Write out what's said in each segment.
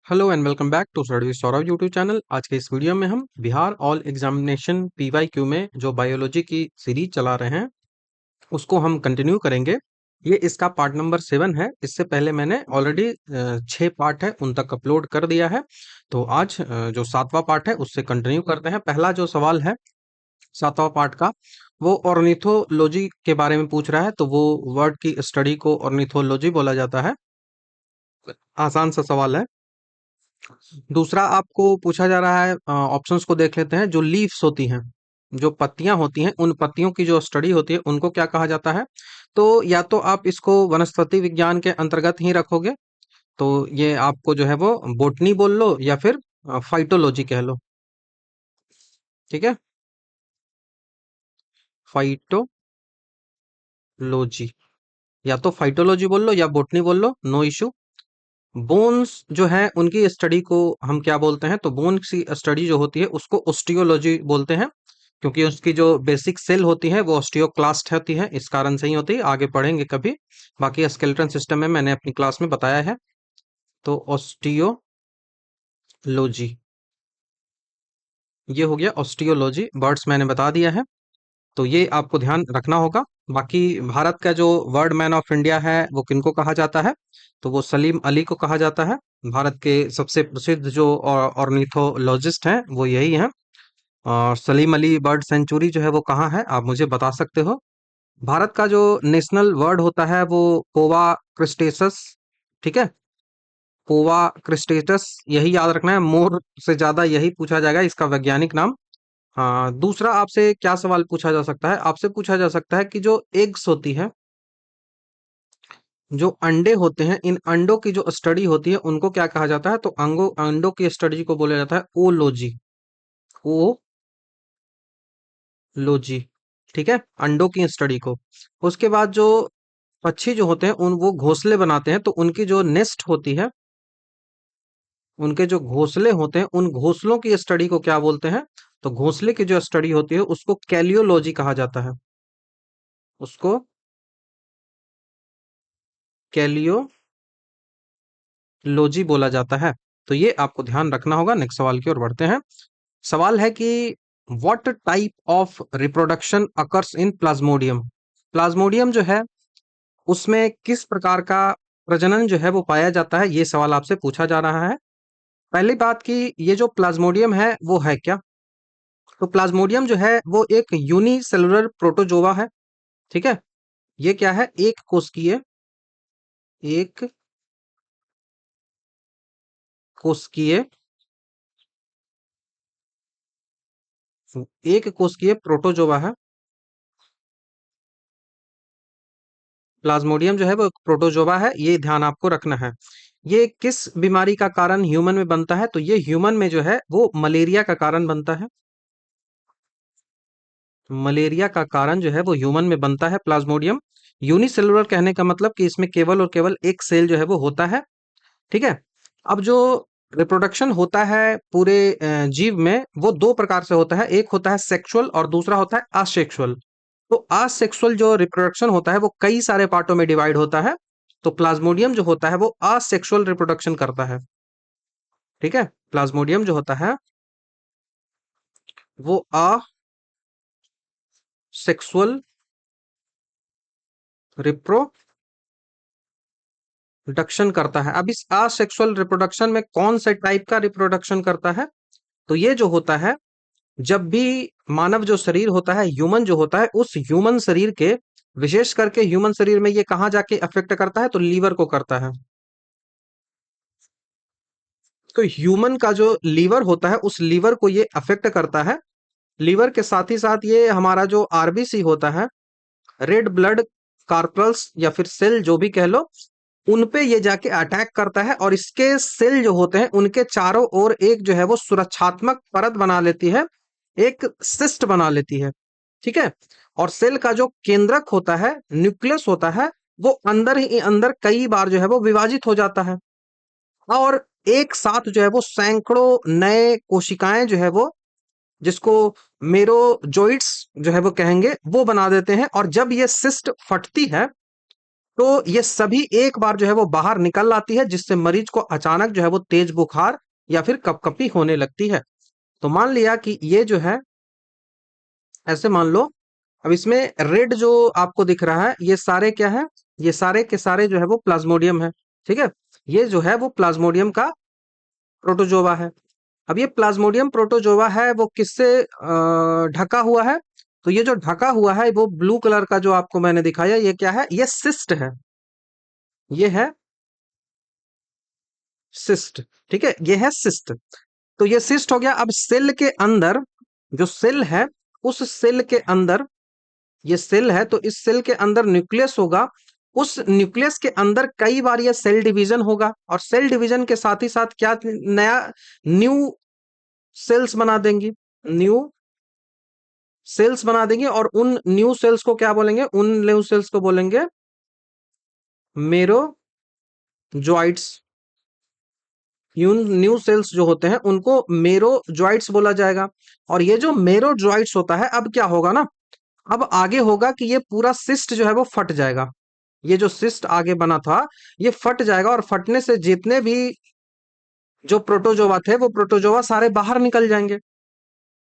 Hello and welcome back to study Saurabh YouTube channel. आज के इस वीडियो में हम बिहार ऑल एग्जामिनेशन पीवाईक्यू में जो बायोलॉजी की सीरीज चला रहे हैं उसको हम कंटिन्यू करेंगे। ये इसका पार्ट नंबर 7 है। इससे पहले मैंने ऑलरेडी 6 पार्ट है उन तक अपलोड कर दिया है। तो आज जो 7वां पार्ट है उससे कंटिन्यू करते हैं। पहला जो सवाल है 7वां पार्ट का वो ऑर्निथोलॉजी के बारे में पूछ रहा है। तो वो वर्ड की स्टडी को ऑर्निथोलॉजी बोला जाता है। आसान सा सवाल है। दूसरा आपको पूछा जा रहा है, ऑप्शंस को देख लेते हैं। जो लीव्स होती हैं, जो पत्तियां होती हैं, उन पत्तियों की जो स्टडी होती है उनको क्या कहा जाता है? तो या तो आप इसको वनस्पति विज्ञान के अंतर्गत ही रखोगे, तो ये आपको जो है वो बोटनी बोल लो या फिर फाइटोलॉजी कह लो। ठीक है, फाइटोलॉजी। या तो फाइटोलॉजी बोल लो या बोटनी बोल लो, नो इशू। बोन्स जो है उनकी स्टडी को हम क्या बोलते हैं? तो बोन्स की स्टडी जो होती है उसको ओस्टियोलॉजी बोलते हैं, क्योंकि उसकी जो बेसिक सेल होती है वो ऑस्टियोक्लास्ट होती है। इस कारण से ही होती है, आगे पढ़ेंगे कभी। बाकी स्केलेटन सिस्टम में मैंने अपनी क्लास में बताया है। तो ऑस्टियोलॉजी, ये हो गया ऑस्टियोलॉजी। बर्ड्स मैंने बता दिया है, तो ये आपको ध्यान रखना होगा। बाकी भारत का जो वर्ल्ड मैन ऑफ इंडिया है वो किनको कहा जाता है? तो वो सलीम अली को कहा जाता है। भारत के सबसे प्रसिद्ध जो ऑर्निथोलॉजिस्ट हैं वो यही हैं। और सलीम अली बर्ड सेंचुरी जो है वो कहाँ है, आप मुझे बता सकते हो? भारत का जो नेशनल बर्ड होता है वो पोवा क्रिस्टेसस। ठीक है, पोवा क्रिस्टेटस, यही याद रखना है। मोर से ज्यादा यही पूछा जाएगा इसका वैज्ञानिक नाम। हाँ, दूसरा आपसे क्या सवाल पूछा जा सकता है? आपसे पूछा जा सकता है कि जो एग्स होती है, जो अंडे होते हैं, इन अंडों की जो स्टडी होती है उनको क्या कहा जाता है? तो अंडों की स्टडी को बोला जाता है ओलोजी। ओलोजी, ठीक है, अंडों की स्टडी को। उसके बाद जो पक्षी जो होते हैं उन वो घोंसले बनाते हैं, तो उनकी जो नेस्ट होती है, उनके जो घोंसले होते हैं, उन घोंसलों की स्टडी को क्या बोलते हैं? तो घोंसले की जो स्टडी होती है उसको कैलियोलॉजी कहा जाता है। उसको कैलियोलॉजी बोला जाता है। तो ये आपको ध्यान रखना होगा। नेक्स्ट सवाल की ओर बढ़ते हैं। सवाल है कि what type of reproduction occurs in Plasmodium? Plasmodium जो है उसमें किस प्रकार का प्रजनन जो है वो पाया जाता है? ये सवाल आपसे पूछा जा रहा है। पहली बात कि ये जो प्लाज्मोडियम है वो है क्या? तो प्लाज्मोडियम जो है वो एक यूनिसेलुलर प्रोटोजोआ है। ठीक है, ये क्या है? एक कोशिकीय एक कोशिकीय प्रोटोजोआ है। प्लाज्मोडियम जो है वो एक प्रोटोजोआ है, ये ध्यान आपको रखना है। ये किस बीमारी का कारण ह्यूमन में बनता है? तो ये ह्यूमन में जो है वो मलेरिया का कारण बनता है। मलेरिया का कारण जो है वो ह्यूमन में बनता है प्लाज्मोडियम। यूनिसेलुलर कहने का मतलब कि इसमें केवल और केवल एक सेल जो है वो होता है। ठीक है, अब जो रिप्रोडक्शन होता है पूरे जीव में वो दो प्रकार से होता है। एक होता है सेक्सुअल और दूसरा होता है असेक्सुअल। तो असेक्सुअल जो रिप्रोडक्शन होता है वो कई सारे पार्टों में डिवाइड होता है। तो प्लाज्मोडियम जो होता है वो असेक्सुअल रिप्रोडक्शन करता है। ठीक है, प्लाज्मोडियम जो होता है वो असेक्सुअल रिप्रोडक्शन करता है। अब इस असेक्सुअल रिप्रोडक्शन में कौन से टाइप का रिप्रोडक्शन करता है? तो ये जो होता है, जब भी मानव जो शरीर होता है, ह्यूमन जो होता है, उस ह्यूमन शरीर के, विशेष करके ह्यूमन शरीर में ये कहाँ जाके अफेक्ट करता है? तो लीवर को करता है। तो ह्यूमन का जो लीवर होता है उस लीवर को ये अफेक्ट करता है। लीवर के साथ ही साथ ये हमारा जो आरबीसी होता है, रेड ब्लड कार्पल्स या फिर सेल जो भी कह लो, उन पे ये जाके अटैक करता है और इसके सेल जो होते हैं उनके चारों ओर एक जो है वो सुरक्षात्मक परत बना लेती है, एक सिस्ट बना लेती है। ठीक है, और सेल का जो केंद्रक होता है, न्यूक्लियस होता है, वो अंदर ही अंदर कई बार जो है वो विभाजित हो जाता है और एक साथ जो है वो सैकड़ों नए कोशिकाएं जो है वो, जिसको मेरोजोइट्स जो है वो कहेंगे, वो बना देते हैं। और जब ये सिस्ट फटती है तो ये सभी एक बार जो है वो बाहर निकल आती है, जिससे मरीज को अचानक जो है वो तेज बुखार या फिर कपकपी होने लगती है। तो मान लिया कि ये जो है, ऐसे मान लो, अब इसमें रेड जो आपको दिख रहा है ये सारे क्या है, ये सारे के सारे जो है वो प्लाज्मोडियम है। ठीक है, ये जो है वो प्लाज्मोडियम का प्रोटोजोवा है। अब ये प्लाज्मोडियम प्रोटोजोवा है वो किससे ढका हुआ है? तो ये जो ढका हुआ है वो ब्लू कलर का जो आपको मैंने दिखाया, ये क्या है? ये सिस्ट है। ये है सिस्ट। ठीक है, ये है सिस्ट। तो ये सिस्ट हो गया। अब सेल के अंदर, जो सेल है, उस सेल के अंदर, ये सेल है तो इस सेल के अंदर न्यूक्लियस होगा। उस न्यूक्लियस के अंदर कई बार ये सेल डिवीजन होगा, और सेल डिवीजन के साथ ही साथ क्या नया न्यू सेल्स बना देंगी, न्यू सेल्स बना देंगे। और उन न्यू सेल्स को क्या बोलेंगे? उन न्यू सेल्स को बोलेंगे मेरोजोइट्स। न्यू सेल्स जो होते हैं उनको मेरोजोइट्स बोला जाएगा। और ये जो मेरोजोइट्स होता है, अब क्या होगा ना, अब आगे होगा कि ये पूरा सिस्ट जो है वो फट जाएगा। ये जो सिस्ट आगे बना था ये फट जाएगा, और फटने से जितने भी जो प्रोटोजोवा थे वो प्रोटोजोवा सारे बाहर निकल जाएंगे।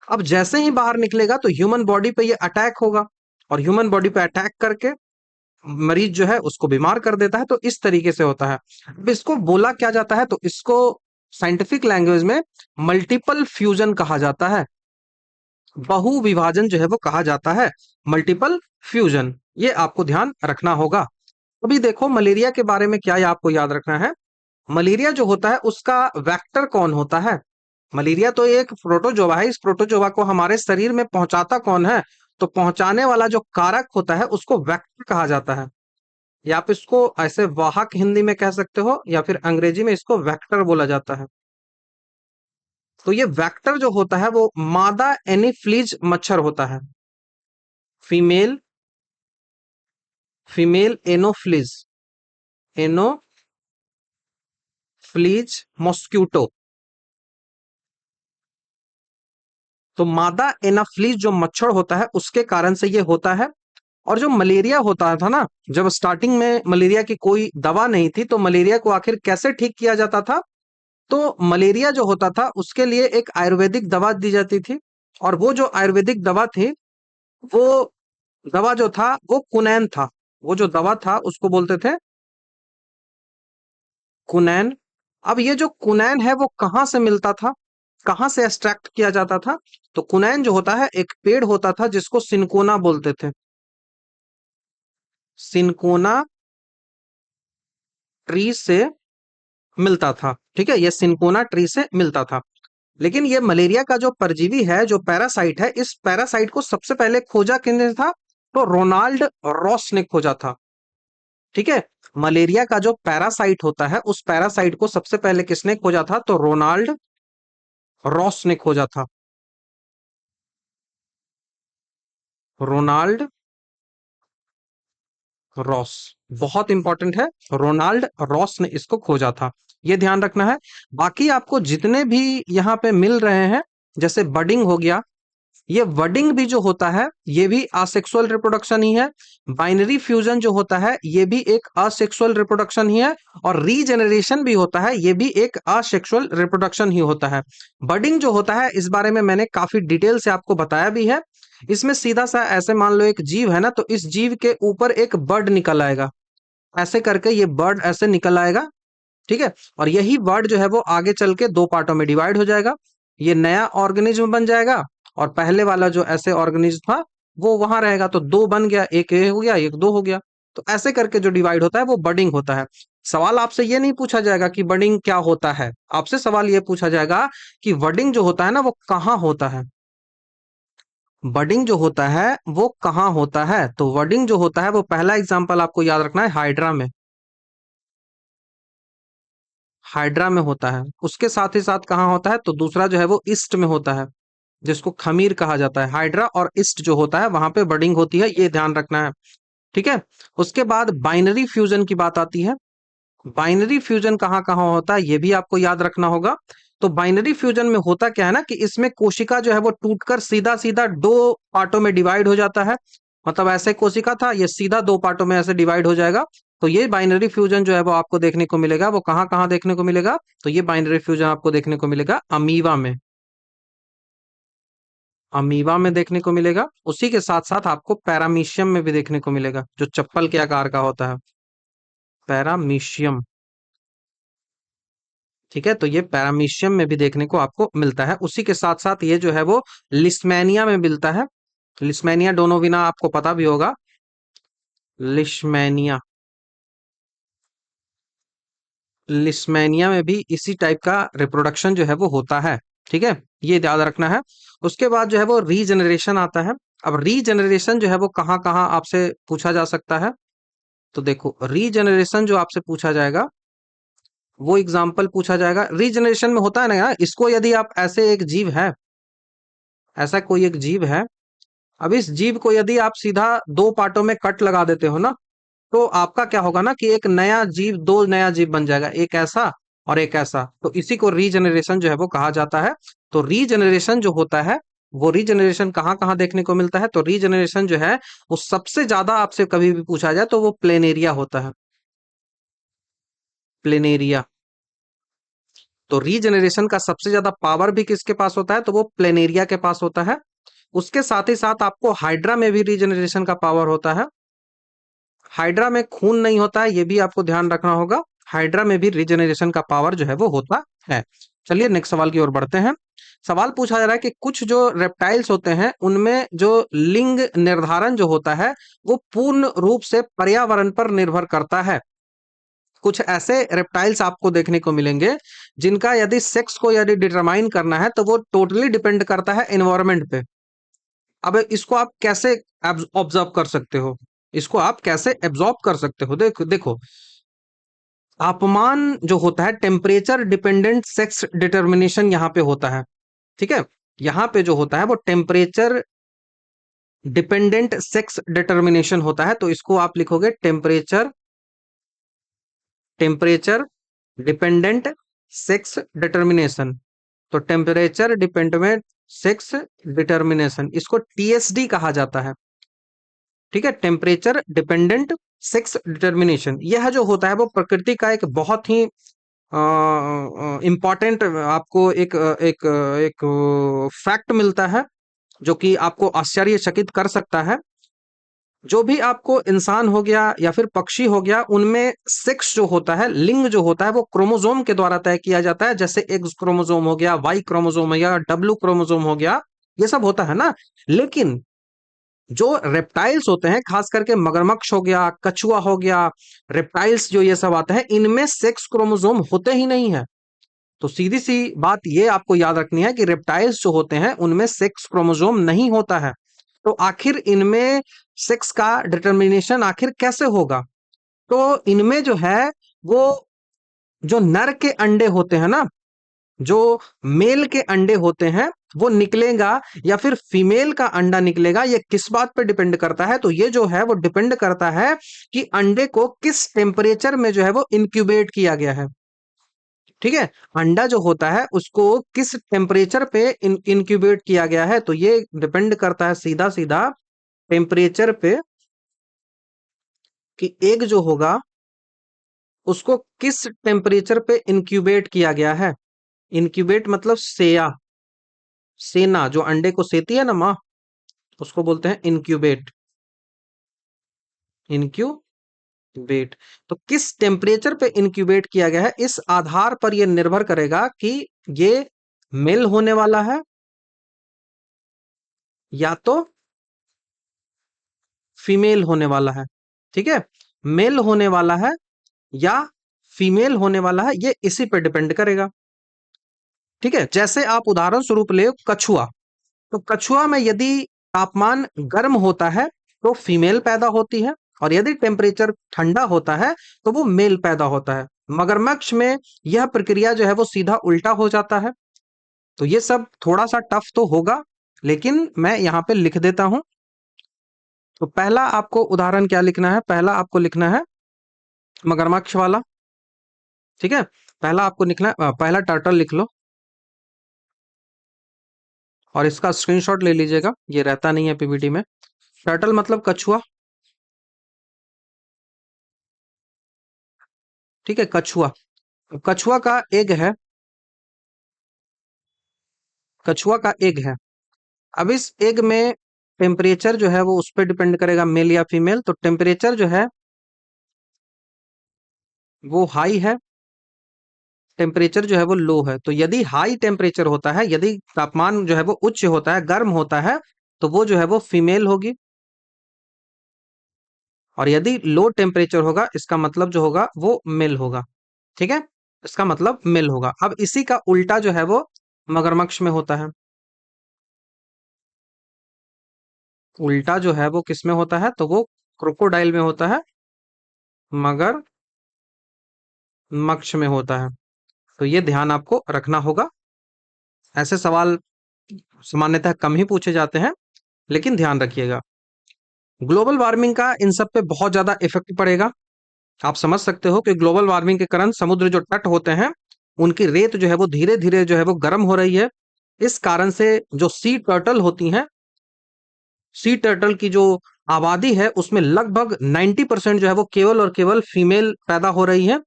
अब जैसे ही बाहर निकलेगा तो ह्यूमन बॉडी पे ये अटैक होगा, और ह्यूमन बॉडी पे अटैक करके मरीज जो है उसको बीमार कर देता है। तो इस तरीके से होता है। अब इसको बोला क्या जाता है? तो इसको साइंटिफिक लैंग्वेज में मल्टीपल फ्यूजन कहा जाता है। बहु विभाजन जो है वो कहा जाता है, मल्टीपल फ्यूजन। ये आपको ध्यान रखना होगा। अभी देखो मलेरिया के बारे में क्या आपको याद रखना है। मलेरिया जो होता है उसका वेक्टर कौन होता है? मलेरिया तो एक प्रोटोजोवा है। इस प्रोटोजोवा को हमारे शरीर में पहुंचाता कौन है? तो पहुंचाने वाला जो कारक होता है उसको वेक्टर कहा जाता है। या आप इसको ऐसे वाहक हिंदी में कह सकते हो, या फिर अंग्रेजी में इसको वेक्टर बोला जाता है। तो ये वेक्टर जो होता है वो मादा एनीफ्लीज मच्छर होता है। Female female Anopheles, Anopheles mosquito. तो मादा एनाफ्लीज जो मच्छर होता है उसके कारण से ये होता है। और जो मलेरिया होता था ना, जब स्टार्टिंग में मलेरिया की कोई दवा नहीं थी, तो मलेरिया को आखिर कैसे ठीक किया जाता था? तो मलेरिया जो होता था उसके लिए एक आयुर्वेदिक दवा दी जाती थी। और वो जो आयुर्वेदिक दवा थी, वो दवा जो था वो कुनैन था। वो जो दवा था उसको बोलते थे कुनैन। अब ये जो कुनैन है वो कहाँ से मिलता था, कहाँ से एक्सट्रैक्ट किया जाता था? तो कुनैन जो होता है एक पेड़ होता था जिसको सिनकोना बोलते थे। सिनकोना ट्री से मिलता था। ठीक है, ये सिनकोना ट्री से मिलता था। लेकिन ये मलेरिया का जो परजीवी है, जो पैरासाइट है, इस पैरासाइट को सबसे पहले खोजा किसने था? तो रोनाल्ड रॉस ने खोजा था। ठीक है, मलेरिया का जो पैरासाइट होता है उस पैरासाइट को सबसे पहले किसने खोजा था? तो रोनाल्ड रॉस ने खोजा था। रोनाल्ड रॉस, बहुत इंपॉर्टेंट है। रोनाल्ड रॉस ने इसको खोजा था, ये ध्यान रखना है। बाकी आपको जितने भी यहाँ पे मिल रहे हैं, जैसे बडिंग हो गया, ये वर्डिंग भी जो होता है ये भी असेक्सुअल रिप्रोडक्शन ही है। बाइनरी फ्यूजन जो होता है ये भी एक असेक्सुअल रिप्रोडक्शन ही है। और रीजेनरेशन भी होता है, ये भी एक असेक्सुअल रिप्रोडक्शन ही होता है। बडिंग जो होता है इस बारे में मैंने काफी डिटेल से आपको बताया भी है। इसमें सीधा सा ऐसे मान लो एक जीव है ना, तो इस जीव के ऊपर एक बर्ड निकल आएगा, ऐसे करके ये बर्ड ऐसे निकल आएगा। ठीक है, और यही बर्ड जो है वो आगे चल के दो पार्टों में डिवाइड हो जाएगा। ये नया ऑर्गेनिज्म बन जाएगा, और पहले वाला जो ऐसे ऑर्गेनिज्म था वो वहां रहेगा। तो दो बन गया, एक ए हो गया, एक दो हो गया। तो ऐसे करके जो डिवाइड होता है वो बडिंग होता है। सवाल आपसे ये नहीं पूछा जाएगा कि बडिंग क्या होता है, आपसे सवाल ये पूछा जाएगा कि बडिंग जो होता है ना वो कहाँ होता है। बडिंग जो होता है वो कहाँ होता है? तो बडिंग जो होता है वो पहला एग्जांपल आपको याद रखना है, हाइड्रा में। हाइड्रा में होता है। उसके साथ ही साथ कहाँ होता है? तो दूसरा जो है वो ईस्ट में होता है, जिसको खमीर कहा जाता है। हाइड्रा और ईस्ट जो होता है वहां पे बडिंग होती है, ये ध्यान रखना है। ठीक है, उसके बाद बाइनरी फ्यूजन की बात आती है। बाइनरी फ्यूजन कहाँ कहाँ होता है ये भी आपको याद रखना होगा। तो बाइनरी फ्यूजन में होता क्या है ना, कि इसमें कोशिका जो है वो टूटकर सीधा सीधा दो पार्टों में डिवाइड हो जाता है। मतलब ऐसे कोशिका था, ये सीधा दो पार्टों में ऐसे डिवाइड हो जाएगा। तो ये बाइनरी फ्यूजन जो है वो आपको देखने को मिलेगा, वो कहाँ कहाँ देखने को मिलेगा? तो ये बाइनरी फ्यूजन आपको देखने को मिलेगा अमीबा में, अमीबा में देखने को मिलेगा। उसी के साथ साथ आपको पैरामीशियम में भी देखने को मिलेगा, जो चप्पल के आकार का होता है, पैरामीशियम। ठीक है, तो ये पैरामीशियम में भी देखने को आपको मिलता है। उसी के साथ साथ ये जो है वो लिस्मैनिया में मिलता है। लिस्मैनिया डोनोविना आपको पता भी होगा, लिस्मैनिया, लिस्मैनिया में भी इसी टाइप का रिप्रोडक्शन जो है वो होता है। ठीक है, ये याद रखना है। उसके बाद जो है वो रीजनरेशन आता है। अब रीजनरेशन जो है वो कहाँ कहाँ आपसे पूछा जा सकता है? तो देखो, रीजनरेशन जो आपसे पूछा जाएगा, वो एग्जाम्पल पूछा जाएगा। रीजनरेशन में होता है ना यार, इसको यदि आप ऐसे एक जीव है, ऐसा कोई एक जीव है, अब इस जीव को यदि आप सीधा दो पार्टों में कट लगा देते हो ना, तो आपका क्या होगा ना कि एक नया जीव, दो नया जीव बन जाएगा, एक ऐसा और एक ऐसा। तो इसी को रीजनरेशन जो है वो कहा जाता है। तो रीजनरेशन जो होता है, वो रीजनरेशन कहाँ कहाँ देखने को मिलता है? तो रीजनरेशन जो है वो सबसे ज्यादा आपसे कभी भी पूछा जाए तो वो प्लेनेरिया होता है, प्लेनेरिया। तो रीजनरेशन का सबसे ज्यादा पावर भी किसके पास होता है? तो वो प्लेनेरिया के पास होता है। उसके साथ ही साथ आपको हाइड्रा में भी रीजनरेशन का पावर होता है। हाइड्रा में खून नहीं होता है, ये भी आपको ध्यान रखना होगा। हाइड्रा में भी रीजनरेशन का पावर जो है वो होता है। चलिए नेक्स्ट सवाल की ओर बढ़ते हैं। सवाल पूछा जा रहा है कि कुछ जो रेप्टाइल्स होते हैं उनमें जो लिंग निर्धारण जो होता है वो पूर्ण रूप से पर्यावरण पर निर्भर करता है। कुछ ऐसे रेप्टाइल्स आपको देखने को मिलेंगे जिनका यदि सेक्स को यदि डिटरमाइन करना है तो वो टोटली डिपेंड करता है एनवायरनमेंट पे। अब इसको आप कैसे ऑब्जर्व कर सकते हो? इसको आप कैसे एब्जॉर्ब कर सकते हो? देखो देखो, तापमान जो होता है, टेम्परेचर डिपेंडेंट सेक्स डिटर्मिनेशन यहाँ पे होता है। ठीक है, यहाँ पे जो होता है वो टेम्परेचर डिपेंडेंट सेक्स डिटर्मिनेशन होता है। तो इसको आप लिखोगे temperature, temperature dependent sex determination. तो टेम्परेचर डिपेंडेंट सेक्स डिटर्मिनेशन, इसको टीएसडी कहा जाता है। ठीक है, टेम्परेचर डिपेंडेंट सेक्स डिटर्मिनेशन, यह जो होता है वो प्रकृति का एक बहुत ही इम्पॉर्टेंट आपको एक फैक्ट मिलता है, जो कि आपको आश्चर्यचकित कर सकता है। जो भी आपको इंसान हो गया या फिर पक्षी हो गया, उनमें सेक्स जो होता है, लिंग जो होता है, वो क्रोमोसोम के द्वारा तय किया जाता है। जैसे एक्स क्रोमोसोम हो गया, वाई क्रोमोसोम हो गया, डब्ल्यू क्रोमोसोम हो गया, ये सब होता है ना। लेकिन जो रेप्टाइल्स होते हैं, खास करके मगरमच्छ हो गया, कछुआ हो गया, रेप्टाइल्स जो ये सब आते हैं, इनमें सेक्स क्रोमोसोम होते ही नहीं है। तो सीधी सी बात ये आपको याद रखनी है कि रेप्टाइल्स जो होते हैं उनमें सेक्स क्रोमोसोम नहीं होता है। तो आखिर इनमें सेक्स का डिटर्मिनेशन आखिर कैसे होगा? तो इनमें जो है वो, जो नर के अंडे होते हैं ना, जो मेल के अंडे होते हैं, वो निकलेगा या फिर फीमेल का अंडा निकलेगा, ये किस बात पे डिपेंड करता है? तो ये जो है वो डिपेंड करता है कि अंडे को किस टेम्परेचर में जो है वो इंक्यूबेट किया गया है। ठीक है, अंडा जो होता है उसको किस टेम्परेचर पे इंक्यूबेट किया गया है, तो ये डिपेंड करता है सीधा सीधा टेम्परेचर पे, कि एग जो होगा उसको किस टेम्परेचर पे इंक्यूबेट किया गया है। इंक्यूबेट मतलब सेया, सेना, जो अंडे को सेती है ना माँ, उसको बोलते हैं इंक्यूबेट, इंक्यूबेट। तो किस टेम्परेचर पे इंक्यूबेट किया गया है, इस आधार पर यह निर्भर करेगा कि ये मेल होने वाला है या तो फीमेल होने वाला है। ठीक है, मेल होने वाला है या फीमेल होने वाला है, ये इसी पे डिपेंड करेगा। ठीक है, जैसे आप उदाहरण स्वरूप ले कछुआ, तो कछुआ में यदि तापमान गर्म होता है तो फीमेल पैदा होती है, और यदि टेम्परेचर ठंडा होता है तो वो मेल पैदा होता है। मगरमच्छ में यह प्रक्रिया जो है वो सीधा उल्टा हो जाता है। तो ये सब थोड़ा सा टफ तो होगा, लेकिन मैं यहाँ पे लिख देता हूं। तो पहला आपको उदाहरण क्या लिखना है? पहला आपको लिखना है मगरमच्छ वाला। ठीक है, पहला आपको लिखना है, पहला टर्टल लिख लो और इसका स्क्रीनशॉट ले लीजिएगा, ये रहता नहीं है पीपीटी में। टर्टल मतलब कछुआ। ठीक है, कछुआ। कछुआ का एग है, कछुआ का एग है। अब इस एग में टेम्परेचर जो है वो उस पर डिपेंड करेगा मेल या फीमेल। तो टेम्परेचर जो है वो हाई है, टेम्परेचर जो है वो लो है। तो यदि हाई टेम्परेचर होता है, यदि तापमान जो है वो उच्च होता है, गर्म होता है, तो वो जो है वो फीमेल होगी। और यदि लो टेम्परेचर होगा, इसका मतलब जो होगा वो मेल होगा। ठीक है, इसका मतलब मेल होगा। अब इसी का उल्टा जो है वो मगरमच्छ में होता है। उल्टा जो है वो किस में होता है, तो वो क्रोकोडाइल में होता है, मगर मच्छ में होता है। तो ये ध्यान आपको रखना होगा। ऐसे सवाल सामान्यतः कम ही पूछे जाते हैं, लेकिन ध्यान रखिएगा। ग्लोबल वार्मिंग का इन सब पे बहुत ज्यादा इफेक्ट पड़ेगा। आप समझ सकते हो कि ग्लोबल वार्मिंग के कारण समुद्र जो तट होते हैं, उनकी रेत जो है वो धीरे धीरे जो है वो गर्म हो रही है। इस कारण से जो सी टर्टल होती हैं, सी टर्टल की जो आबादी है उसमें लगभग 90% जो है वो केवल और केवल फीमेल पैदा हो रही है,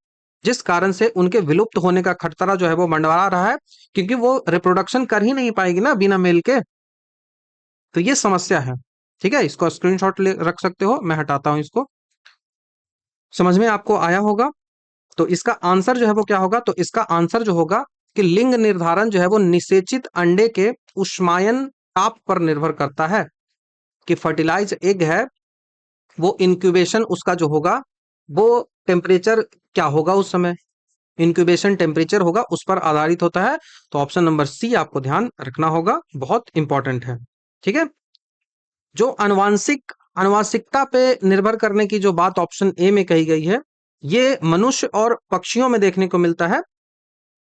जिस कारण से उनके विलुप्त होने का खतरा जो है वो मंडरा रहा है, क्योंकि वो रिप्रोडक्शन कर ही नहीं पाएगी ना बिना मेल के। तो ये समस्या है। ठीक है, इसको स्क्रीनशॉट ले रख सकते हो, मैं हटाता हूं इसको। समझ में आपको आया होगा। तो इसका आंसर जो है वो क्या होगा, तो इसका आंसर जो होगा कि लिंग निर्धारण जो है वो निषेचित अंडे के उष्मायन ताप पर निर्भर करता है। कि फर्टिलाइज एग है, वो इंक्यूबेशन उसका जो होगा वो टेम्परेचर क्या होगा उस समय, इंक्यूबेशन टेम्परेचर होगा, उस पर आधारित होता है। तो ऑप्शन नंबर सी आपको ध्यान रखना होगा, बहुत इंपॉर्टेंट है। ठीक है, जो अनुवांशिकता पे निर्भर करने की जो बात ऑप्शन ए में कही गई है, ये मनुष्य और पक्षियों में देखने को मिलता है।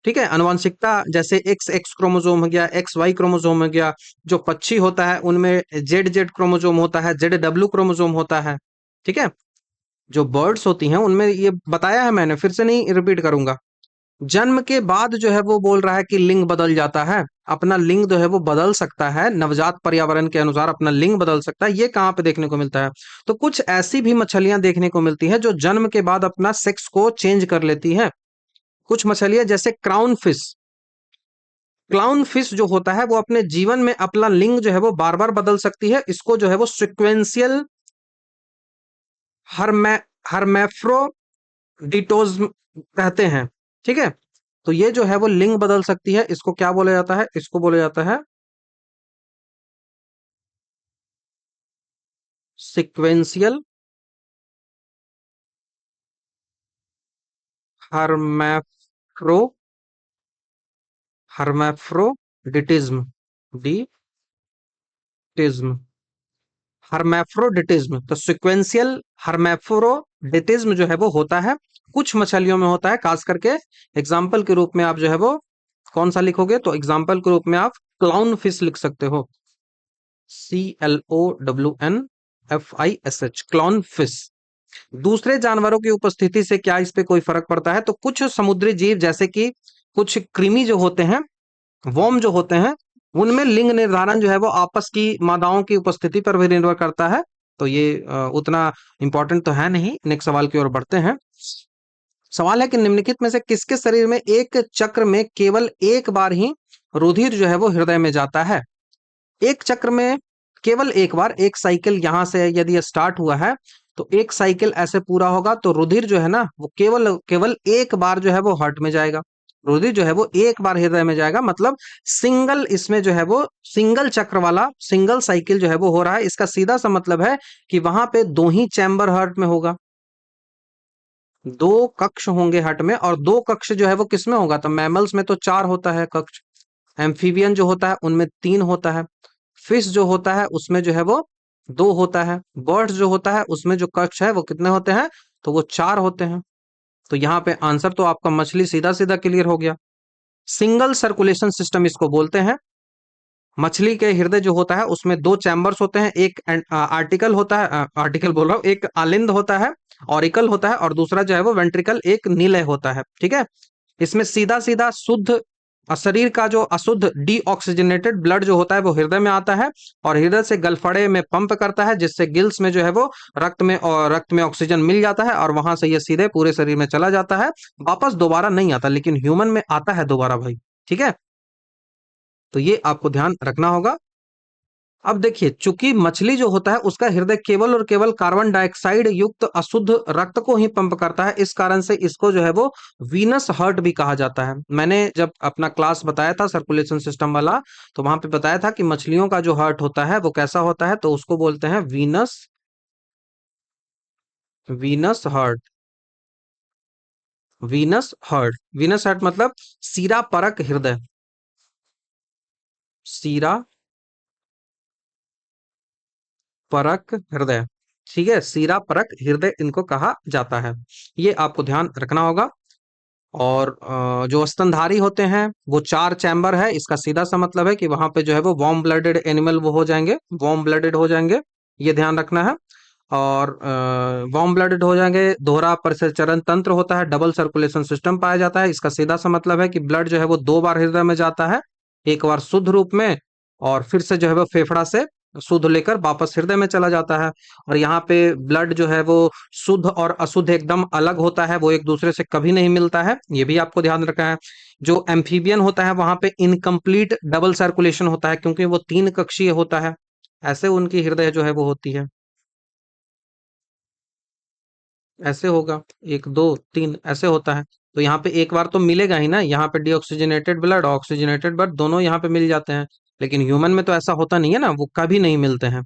ठीक है, अनुवांशिकता जैसे एक्स एक्स क्रोमोसोम हो गया, एक्स वाई क्रोमोसोम हो गया। जो पक्षी होता है उनमें जेड जेड क्रोमोसोम होता है, जेड डब्ल्यू क्रोमोसोम होता है। ठीक है, जो बर्ड्स होती हैं उनमें ये बताया है मैंने, फिर से नहीं रिपीट करूंगा। जन्म के बाद जो है वो बोल रहा है कि लिंग बदल जाता है, अपना लिंग जो है वो बदल सकता है, नवजात पर्यावरण के अनुसार अपना लिंग बदल सकता है। ये कहाँ पे देखने को मिलता है, तो कुछ ऐसी भी मछलियां देखने को मिलती हैं जो जन्म के बाद अपना सेक्स को चेंज कर लेती हैं। कुछ मछलियां जैसे क्राउन फिश, क्लाउन फिश जो होता है वो अपने जीवन में अपना लिंग जो है वो बार बार बदल सकती है। इसको जो है वो सिक्वेंशियल हरमै हरमैफ्रोडिटोज कहते हैं। ठीक है, तो ये जो है वो लिंग बदल सकती है, इसको क्या बोला जाता है, इसको बोला जाता है सिक्वेंशियल हरमैफ्रो हरमैफ्रोडिटिज्म, डिटिज्म, हर्मैफ्रोडिटिज्म। तो सिक्वेंशियल हर्मैफ्रोडिटिज्म जो है वो होता है, कुछ मछलियों में होता है, खास करके। एग्जाम्पल के रूप में आप जो है वो कौन सा लिखोगे, तो एग्जाम्पल के रूप में आप क्लाउन फिश लिख सकते हो, CLOWNFISH, क्लाउन फिश। दूसरे जानवरों की उपस्थिति से क्या इस पे कोई फर्क पड़ता है, तो कुछ समुद्री जीव जैसे कि कुछ कृमि जो होते हैं, वॉर्म जो होते हैं, उनमें लिंग निर्धारण जो है वो आपस की मादाओं की उपस्थिति पर भी निर्भर करता है। तो ये उतना इंपॉर्टेंट तो है नहीं। नेक्स्ट सवाल की ओर बढ़ते हैं। सवाल है कि निम्नलिखित में से किसके शरीर में एक चक्र में केवल एक बार ही रुधिर जो है वो हृदय में जाता है। एक चक्र में केवल एक बार, एक साइकिल यहां से यदि स्टार्ट हुआ है, तो एक साइकिल ऐसे पूरा होगा तो रुधिर जो है ना वो केवल केवल एक बार जो है वो हार्ट में जाएगा। रुधिर जो है वो एक बार हृदय में जाएगा, मतलब सिंगल, इसमें जो है वो सिंगल चक्र वाला सिंगल साइकिल जो है वो हो रहा है। इसका सीधा सा मतलब है कि वहां पे दो ही चैम्बर हार्ट में होगा, दो कक्ष होंगे हार्ट में। और दो कक्ष जो है वो किस में होगा, तो मैमल्स में तो चार होता है कक्ष, एम्फीबियन जो होता है उनमें तीन होता है, फिश जो होता है उसमें जो है वो दो होता है, बर्ड्स जो होता है उसमें जो कक्ष है वो कितने होते हैं, तो वो चार होते हैं। तो यहाँ पे आंसर तो आपका मछली सीधा सीधा क्लियर हो गया। सिंगल सर्कुलेशन सिस्टम इसको बोलते हैं। मछली के हृदय जो होता है उसमें दो चैम्बर्स होते हैं, एक आर्टिकल होता है, आर्टिकल बोल रहा हूँ, एक आलिंद होता है, ऑरिकल होता है, और दूसरा जो है वो वेंट्रिकल एक निलय होता है। ठीक है, इसमें सीधा सीधा शुद्ध शरीर का जो अशुद्ध डीऑक्सीजनेटेड ब्लड जो होता है वो हृदय में आता है और हृदय से गलफड़े में पंप करता है, जिससे गिल्स में जो है वो रक्त में ऑक्सीजन मिल जाता है और वहां से ये सीधे पूरे शरीर में चला जाता है, वापस दोबारा नहीं आता, लेकिन ह्यूमन में आता है दोबारा भाई। ठीक है, तो ये आपको ध्यान रखना होगा। अब देखिए, चूंकि मछली जो होता है उसका हृदय केवल और केवल कार्बन डाइऑक्साइड युक्त अशुद्ध रक्त को ही पंप करता है, इस कारण से इसको जो है वो वीनस हार्ट भी कहा जाता है। मैंने जब अपना क्लास बताया था सर्कुलेशन सिस्टम वाला, तो वहां पे बताया था कि मछलियों का जो हार्ट होता है वो कैसा होता है, तो उसको बोलते हैं Venus, venous heart. Venous heart, venous heart मतलब सीरा परक हृदय, सीरा परक हृदय। ठीक है, सीरा परक हृदय इनको कहा जाता है, ये आपको ध्यान रखना होगा। और जो स्तनधारी होते हैं वो 4 चैम्बर है, इसका सीधा सा मतलब है कि वहां पे जो है वो वार्म ब्लडेड एनिमल वो हो जाएंगे, वार्म ब्लडेड हो जाएंगे, ये ध्यान रखना है। और वार्म ब्लडेड हो जाएंगे, दोहरा परिसंचरण तंत्र होता है, डबल सर्कुलेशन सिस्टम पाया जाता है, इसका सीधा सा मतलब है कि ब्लड जो है वो 2 बार हृदय में जाता है, एक बार शुद्ध रूप में और फिर से जो है वो फेफड़ा से शुद्ध लेकर वापस हृदय में चला जाता है। और यहाँ पे ब्लड जो है वो शुद्ध और अशुद्ध एकदम अलग होता है, वो एक दूसरे से कभी नहीं मिलता है, ये भी आपको ध्यान रखना है। जो एम्फीबियन होता है वहां पे इनकम्प्लीट डबल सर्कुलेशन होता है, क्योंकि वो 3 कक्षीय होता है, ऐसे उनकी हृदय जो है वो होती है, ऐसे होगा, 1 2 3 ऐसे होता है। तो यहाँ पे एक बार तो मिलेगा ही ना, यहाँ पे डीऑक्सीजनेटेड ब्लड ऑक्सीजनेटेड ब्लड दोनों यहाँ पे मिल जाते हैं, लेकिन ह्यूमन में तो ऐसा होता नहीं है ना, वो कभी नहीं मिलते हैं।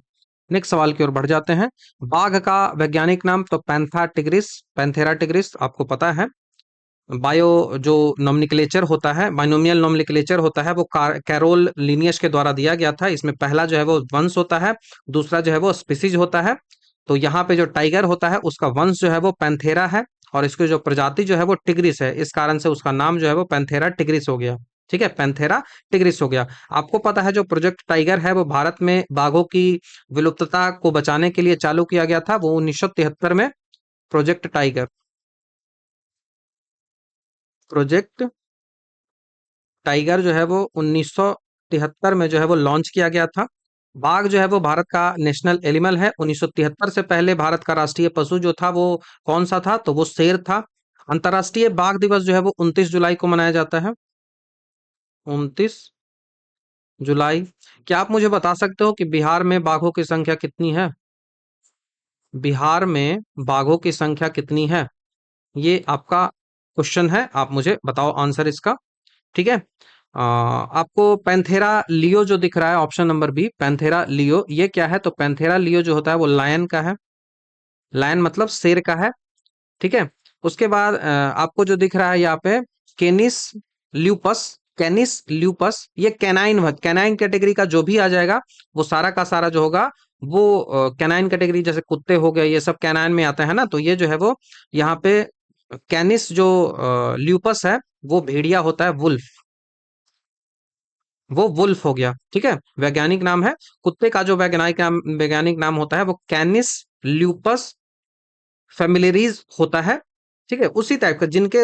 नेक्स्ट सवाल की ओर बढ़ जाते हैं। बाघ का वैज्ञानिक नाम तो पैंथा टिग्रिस, पैंथेरा टिग्रिस आपको पता है। बायो जो नोमेनक्लेचर होता है, बाइनोमियल नोमेनक्लेचर होता है, वो कैरोल लिनियस के द्वारा दिया गया था। इसमें पहला जो है वो वंश होता है, दूसरा जो है वो स्पीसीज होता है। तो यहाँ पे जो टाइगर होता है उसका वंश जो है वो पैंथेरा है, और इसकी जो प्रजाति जो है वो टिग्रिस है, इस कारण से उसका नाम जो है वो पैंथेरा टिग्रिस हो गया। ठीक है, पैंथेरा टिग्रिस हो गया। आपको पता है जो प्रोजेक्ट टाइगर है वो भारत में बाघों की विलुप्तता को बचाने के लिए चालू किया गया था, वो 1973 में। प्रोजेक्ट टाइगर, प्रोजेक्ट टाइगर जो है वो 1973 में जो है वो लॉन्च किया गया था। बाघ जो है वो भारत का नेशनल एनिमल है। 1973 से पहले भारत का राष्ट्रीय पशु जो था वो कौन सा था, तो वो शेर था। अंतर्राष्ट्रीय बाघ दिवस जो है वो 29 जुलाई को मनाया जाता है, 29 जुलाई। क्या आप मुझे बता सकते हो कि बिहार में बाघों की संख्या कितनी है? बिहार में बाघों की संख्या कितनी है, ये आपका क्वेश्चन है, आप मुझे बताओ आंसर इसका। ठीक है, आपको पैंथेरा लियो जो दिख रहा है, option number B Panthera leo, ये क्या है, तो पैंथेरा लियो जो होता है वो लायन का है, लायन मतलब शेर का है। ठीक है, उसके बाद आपको जो दिख रहा है यहाँ पे केनिस ल्यूपस, कैनिस ल्यूपस, ये कैनाइन, कैनाइन कैटेगरी का जो भी आ जाएगा वो सारा का सारा जो होगा वो कैनाइन कैटेगरी, जैसे कुत्ते हो गए ये सब कैनाइन में आता है ना, तो ये जो है वो यहाँ पे कैनिस जो ल्यूपस है वो भेड़िया होता है, वुल्फ, वो वुल्फ हो गया। ठीक है, वैज्ञानिक नाम है, कुत्ते का जो वैज्ञानिक नाम होता है वो कैनिस ल्यूपस फेमिलिरीज होता है। ठीक है, उसी टाइप का जिनके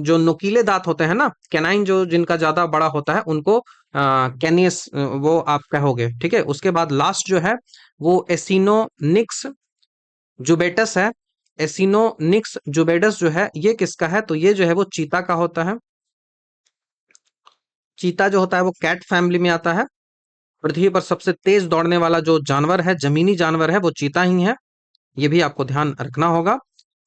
जो नुकीले दांत होते हैं ना, कैनाइन जो जिनका ज्यादा बड़ा होता है उनको कैनियस वो आप कहोगे। ठीक है, उसके बाद लास्ट जो है वो एसिनोनिक्स जुबेटस है। एसिनोनिक्स जुबेटस जो है ये किसका है, तो ये जो है वो चीता का होता है। चीता जो होता है वो कैट फैमिली में आता है। पृथ्वी पर सबसे तेज दौड़ने वाला जो जानवर है, जमीनी जानवर है, वो चीता ही है, ये भी आपको ध्यान रखना होगा।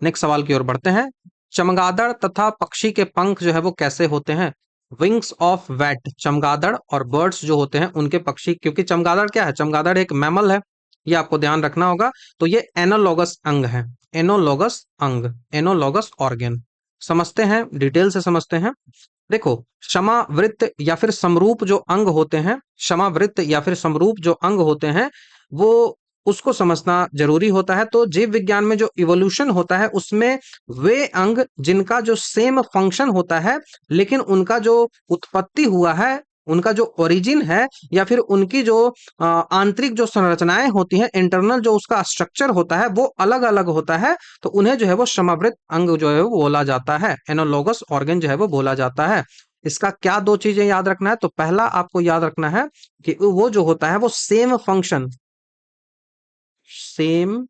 नेक्स्ट सवाल की ओर बढ़ते हैं। चमगादड़ तथा पक्षी के पंख जो है वो कैसे होते हैं? विंग्स ऑफ वैट, चमगादड़ और बर्ड्स जो होते हैं उनके पक्षी, क्योंकि चमगादड़ क्या है, चमगादड़ एक मैमल है, ये आपको ध्यान रखना होगा। तो ये एनोलॉगस अंग है, एनोलॉगस अंग, एनोलॉगस ऑर्गेन। समझते हैं, डिटेल से समझते हैं। देखो, क्षमावृत्त या फिर समरूप जो अंग होते हैं, क्षमावृत्त या फिर समरूप जो अंग होते हैं, वो उसको समझना जरूरी होता है। तो जीव विज्ञान में जो इवोल्यूशन होता है उसमें वे अंग जिनका जो सेम फंक्शन होता है, लेकिन उनका जो उत्पत्ति हुआ है, उनका जो ओरिजिन है, या फिर उनकी जो आंतरिक जो संरचनाएं होती हैं, इंटरनल जो उसका स्ट्रक्चर होता है वो अलग अलग होता है, तो उन्हें जो है वो क्षमावृत्त अंग जो है वो बोला जाता है, एनालॉगस ऑर्गन जो है वो बोला जाता है। इसका क्या दो चीजें याद रखना है? तो पहला आपको याद रखना है कि वो जो होता है वो सेम फंक्शन, सेम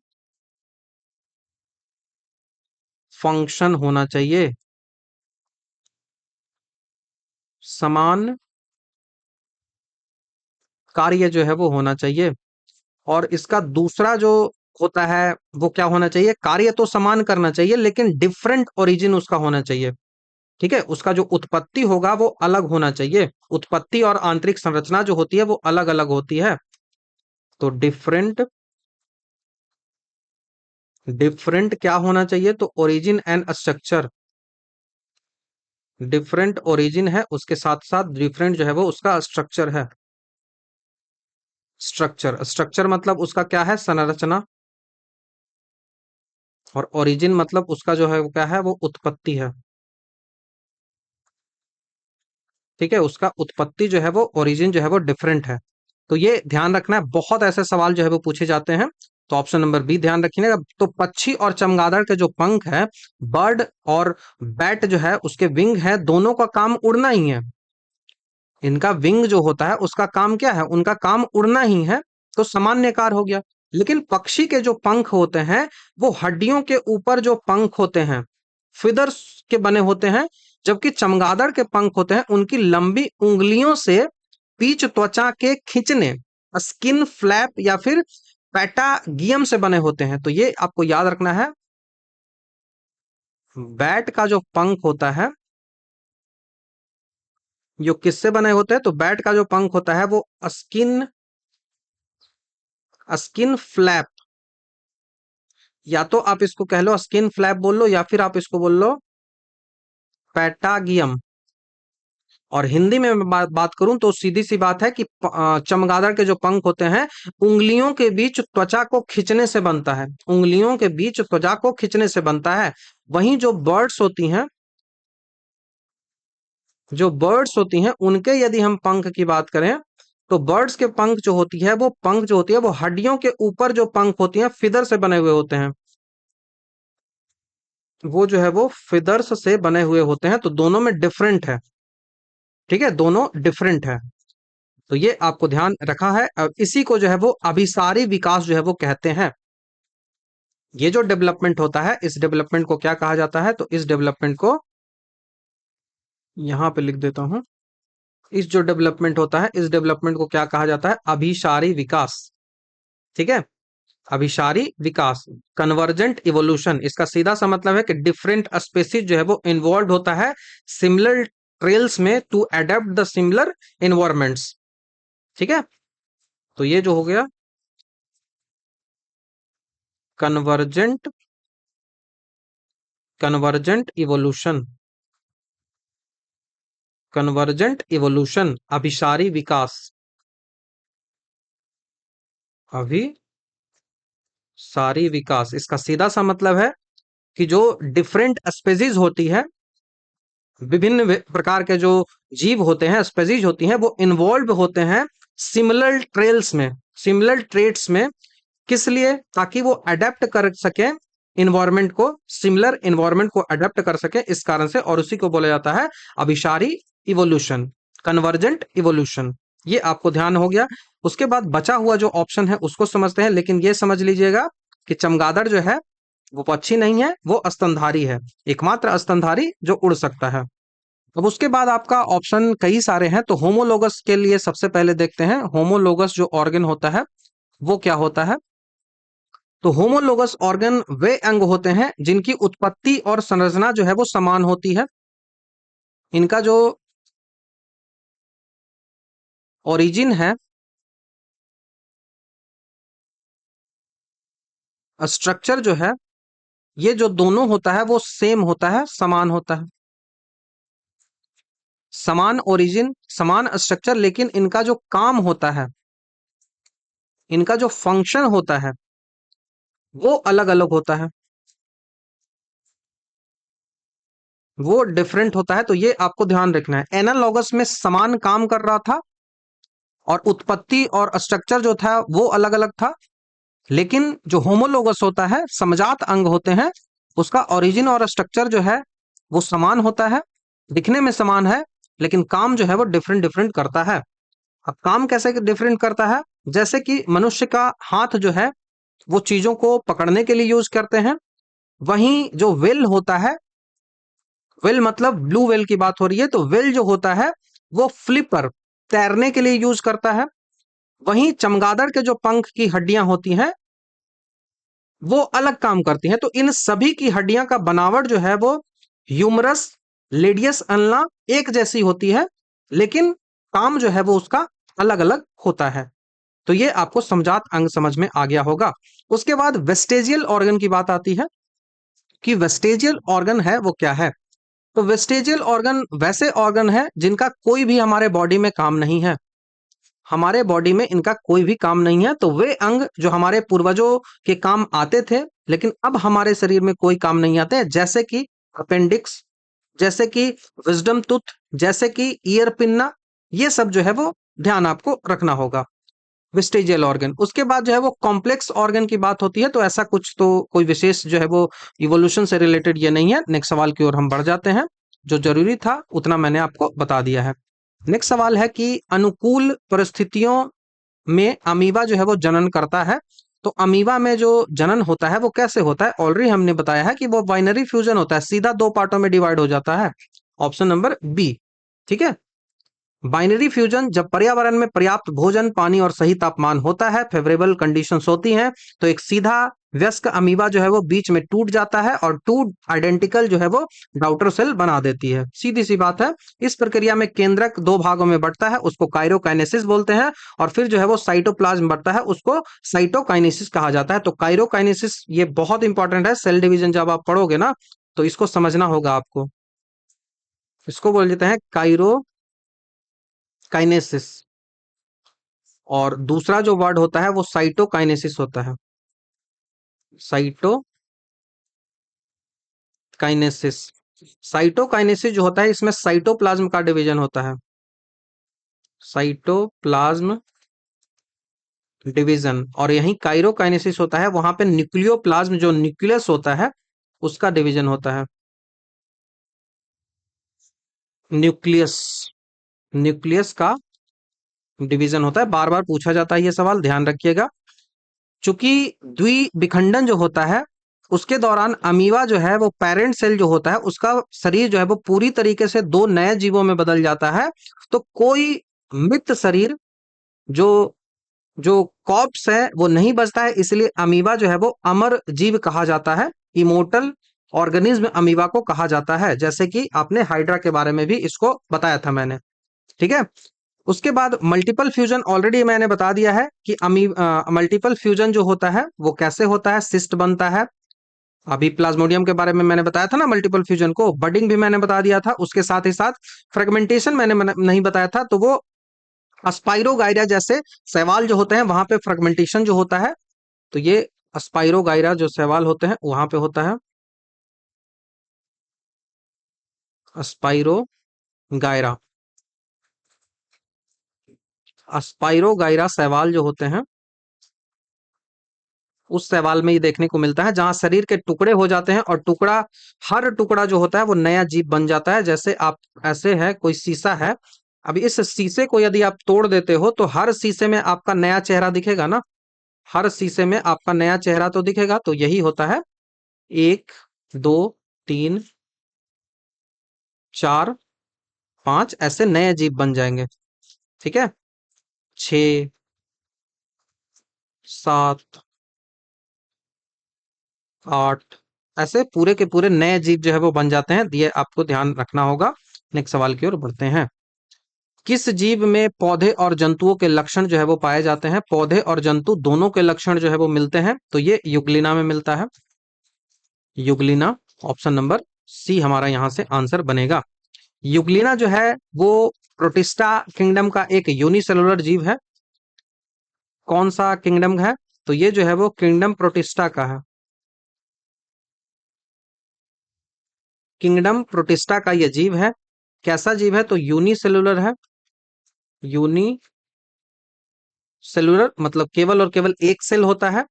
फंक्शन होना चाहिए, समान कार्य जो है वो होना चाहिए। और इसका दूसरा जो होता है वो क्या होना चाहिए? कार्य तो समान करना चाहिए लेकिन डिफरेंट ओरिजिन उसका होना चाहिए। ठीक है, उसका जो उत्पत्ति होगा वो अलग होना चाहिए। उत्पत्ति और आंतरिक संरचना जो होती है वो अलग अलग होती है। तो डिफरेंट, डिफरेंट क्या होना चाहिए? तो origin and structure, different origin है उसके साथ साथ डिफरेंट जो है वो उसका स्ट्रक्चर है। स्ट्रक्चर, स्ट्रक्चर मतलब उसका क्या है? संरचना। और ओरिजिन मतलब उसका जो है वो क्या है? वो उत्पत्ति है। ठीक है, उसका उत्पत्ति जो है वो, ओरिजिन जो है वो डिफरेंट है। तो ये ध्यान रखना है, बहुत ऐसे सवाल जो है वो पूछे जाते हैं। तो ऑप्शन नंबर बी ध्यान रखिएगा। तो पक्षी और चमगादड़ के जो पंख है, बर्ड और बैट जो है उसके विंग है, दोनों का काम उड़ना ही है। इनका विंग जो होता है उसका काम क्या है? उनका काम उड़ना ही है। तो सामान्यकार हो गया। लेकिन पक्षी के जो पंख होते हैं वो हड्डियों के ऊपर जो पंख होते हैं फिदर्स के बने होते हैं, जबकि चमगादड़ के पंख होते हैं उनकी लंबी उंगलियों से पीच त्वचा के खींचने, स्किन फ्लैप या फिर पैटागियम से बने होते हैं। तो ये आपको याद रखना है। बैट का जो पंख होता है जो किससे बने होते हैं? तो बैट का जो पंख होता है वो स्किन, स्किन फ्लैप, या तो आप इसको कह लो स्किन फ्लैप बोल लो या फिर आप इसको बोल लो पैटागियम। और हिंदी में मैं बात करूं तो सीधी सी बात है कि चमगादड़ के जो पंख होते हैं उंगलियों के बीच त्वचा को खींचने से बनता है, उंगलियों के बीच त्वचा को खींचने से बनता है। वहीं जो बर्ड्स होती हैं, जो बर्ड्स होती हैं उनके यदि हम पंख की बात करें तो बर्ड्स के पंख जो होती है वो पंख जो होती है वो हड्डियों के ऊपर जो पंख होती हैं फिदर से बने हुए होते हैं। वो जो है वो फिदर्स से बने हुए होते हैं। तो दोनों में डिफरेंट है। ठीक है, दोनों डिफरेंट है। तो ये आपको ध्यान रखा है। अब इसी को जो है वो अभिसारी विकास जो है वो कहते हैं। ये जो डेवलपमेंट होता है इस डेवलपमेंट को क्या कहा जाता है? तो इस डेवलपमेंट को यहां पे लिख देता हूं। इस जो डेवलपमेंट होता है इस डेवलपमेंट को क्या कहा जाता है? अभिसारी विकास। ठीक है, अभिसारी विकास, कन्वर्जेंट इवोल्यूशन। इसका सीधा सा मतलब है कि डिफरेंट स्पेसीज जो है वो इन्वॉल्व होता है सिमिलर ट्रेल्स में to adapt the similar environments. ठीक है, तो ये जो हो गया convergent, convergent evolution, convergent evolution, अभिसारी विकास, अभिसारी विकास। इसका सीधा सा मतलब है कि जो डिफरेंट स्पेसीज होती है, विभिन्न प्रकार के जो जीव होते हैं, स्पेसीज होती हैं, वो इन्वॉल्व होते हैं सिमिलर ट्रेल्स में, सिमिलर ट्रेट्स में। किस लिए? ताकि वो अडेप्ट कर सके इन्वायरमेंट को, सिमिलर इन्वायरमेंट को अडेप्ट कर सके, इस कारण से। और उसी को बोला जाता है अभिसारी इवोल्यूशन, कन्वर्जेंट इवोल्यूशन। ये आपको ध्यान हो गया। उसके बाद बचा हुआ जो ऑप्शन है उसको समझते हैं। लेकिन ये समझ लीजिएगा कि चमगादड़ जो है वो पक्षी नहीं है, वो स्तनधारी है, एकमात्र स्तनधारी जो उड़ सकता है। अब उसके बाद आपका ऑप्शन कई सारे हैं। तो होमोलोगस के लिए सबसे पहले देखते हैं, होमोलोगस जो ऑर्गन होता है वो क्या होता है? तो होमोलोगस ऑर्गन वे अंग होते हैं जिनकी उत्पत्ति और संरचना जो है वो समान होती है। इनका जो ओरिजिन है, स्ट्रक्चर जो है, ये जो दोनों होता है वो सेम होता है, समान होता है। समान ओरिजिन, समान स्ट्रक्चर, लेकिन इनका जो काम होता है, इनका जो फंक्शन होता है वो अलग अलग होता है, वो डिफरेंट होता है। तो ये आपको ध्यान रखना है। एनालॉगस में समान काम कर रहा था और उत्पत्ति और स्ट्रक्चर जो था वो अलग अलग था। लेकिन जो होमोलोगस होता है, समजात अंग होते हैं, उसका ओरिजिन और स्ट्रक्चर जो है वो समान होता है, दिखने में समान है, लेकिन काम जो है वो डिफरेंट डिफरेंट करता है। अब काम कैसे डिफरेंट करता है? जैसे कि मनुष्य का हाथ जो है वो चीजों को पकड़ने के लिए यूज करते हैं, वहीं जो वेल होता है, वेल मतलब ब्लू वेल की बात हो रही है, तो वेल जो होता है वो फ्लिपर तैरने के लिए यूज करता है। वहीं चमगादड़ के जो पंख की हड्डियां होती हैं वो अलग काम करती हैं। तो इन सभी की हड्डियां का बनावट जो है वो ह्यूमरस, लेडियस अल्ना एक जैसी होती है, लेकिन काम जो है वो उसका अलग अलग होता है। तो ये आपको समझात अंग समझ में आ गया होगा। उसके बाद वेस्टेजियल ऑर्गन की बात आती है कि वेस्टेजियल ऑर्गन है वो क्या है। तो वेस्टेजियल ऑर्गन वैसे ऑर्गन है जिनका कोई भी हमारे बॉडी में काम नहीं है, हमारे बॉडी में इनका कोई भी काम नहीं है। तो वे अंग जो हमारे पूर्वजों के काम आते थे लेकिन अब हमारे शरीर में कोई काम नहीं आते हैं, जैसे कि अपेंडिक्स, जैसे कि विजडम टूथ, जैसे कि ईयर पिन्ना, ये सब जो है वो ध्यान आपको रखना होगा। वेस्टेजियल ऑर्गन। उसके बाद जो है वो कॉम्प्लेक्स ऑर्गन की बात होती है, तो ऐसा कुछ तो कोई विशेष जो है वो इवोल्यूशन से रिलेटेड ये नहीं है। नेक्स्ट सवाल की ओर हम बढ़ जाते हैं। जो जरूरी था उतना मैंने आपको बता दिया है। नेक्स्ट सवाल है कि अनुकूल परिस्थितियों में अमीबा जो है वो जनन करता है। तो अमीबा में जो जनन होता है वो कैसे होता है? ऑलरेडी हमने बताया है कि वो बाइनरी फ्यूजन होता है, सीधा दो पार्टों में डिवाइड हो जाता है। ऑप्शन नंबर बी, ठीक है। बाइनरी फ्यूजन जब पर्यावरण में पर्याप्त भोजन, पानी और सही तापमान होता है, फेवरेबल कंडीशंस होती हैं, तो एक सीधा वयस्क अमीबा जो है वो बीच में टूट जाता है और टू आइडेंटिकल जो है वो डॉटर सेल बना देती है। सीधी सी बात है। इस प्रक्रिया में केंद्रक दो भागों में बढ़ता है, उसको काइरोकाइनेसिस बोलते हैं, और फिर जो है वो साइटोप्लाज्म बढ़ता है, उसको साइटोकाइनेसिस कहा जाता है। तो काइरोकाइनेसिस ये बहुत इंपॉर्टेंट है, सेल डिवीजन जब आप पढ़ोगे ना तो इसको समझना होगा आपको। इसको बोल देते हैं काइरोकाइनेसिस, और दूसरा जो वर्ड होता है वो साइटोकाइनेसिस होता है। साइटोकाइनेसिस। साइटोकाइनेसिस जो होता है इसमें साइटोप्लाज्म का डिवीजन होता है, साइटोप्लाज्म डिवीजन। और यहीं काइरोकाइनेसिस होता है, वहां पे न्यूक्लियोप्लाज्म जो न्यूक्लियस होता है उसका डिवीजन होता है। न्यूक्लियस, न्यूक्लियस का डिवीजन होता है। बार बार पूछा जाता है ये सवाल, ध्यान रखिएगा। चूंकि द्विविखंडन जो होता है उसके दौरान अमीबा जो है वो पेरेंट सेल जो होता है उसका शरीर जो है वो पूरी तरीके से दो नए जीवों में बदल जाता है। तो कोई मृत शरीर, जो जो कॉप्स है वो नहीं बचता है, इसलिए अमीबा जो है वो अमर जीव कहा जाता है। इमोर्टल ऑर्गेनिज्म अमीबा को कहा जाता है, जैसे कि आपने हाइड्रा के बारे में भी इसको बताया था मैंने, ठीक है। उसके बाद मल्टीपल फ्यूजन ऑलरेडी मैंने बता दिया है कि मल्टीपल फ्यूजन जो होता है वो कैसे होता है, सिस्ट बनता है। अभी प्लाज्मोडियम के बारे में मैंने बताया था ना, मल्टीपल फ्यूजन को बडिंग भी मैंने बता दिया था। उसके साथ ही साथ फ्रेगमेंटेशन मैंने नहीं बताया था, तो वो अस्पाइरोगाइरा जैसे शैवाल जो होते हैं वहां पे फ्रेगमेंटेशन जो होता है, तो ये अस्पाइरोगाइरा जो शैवाल होते हैं वहां पे होता है अस्पाइरोगाइरा। अस्पाइरोगाइरा शैवाल जो होते हैं उस शैवाल में ये देखने को मिलता है जहां शरीर के टुकड़े हो जाते हैं और टुकड़ा, हर टुकड़ा जो होता है वो नया जीव बन जाता है। जैसे आप, ऐसे है कोई शीशा है, अब इस शीशे को यदि आप तोड़ देते हो तो हर शीशे में आपका नया चेहरा दिखेगा ना, हर शीशे में आपका नया चेहरा तो दिखेगा। तो यही होता है, एक, दो, तीन, चार, पांच ऐसे नए जीव बन जाएंगे, ठीक है। छ, सात, आठ, ऐसे पूरे के पूरे नए जीव जो है वो बन जाते हैं। ये आपको ध्यान रखना होगा। नेक्स्ट सवाल की ओर बढ़ते हैं। किस जीव में पौधे और जंतुओं के लक्षण जो है वो पाए जाते हैं? पौधे और जंतु दोनों के लक्षण जो है वो मिलते हैं, तो ये युग्लिना में मिलता है। युग्लिना, ऑप्शन नंबर सी हमारा यहां से आंसर बनेगा। युग्लिना जो है वो प्रोटिस्टा किंगडम का एक यूनिसेलुलर जीव है। कौन सा किंगडम है? तो ये जो है वो किंगडम प्रोटिस्टा का है। किंगडम प्रोटिस्टा का ये जीव है। कैसा जीव है? तो यूनिसेलुलर है। यूनिसेलुलर मतलब केवल और केवल एक सेल होता है।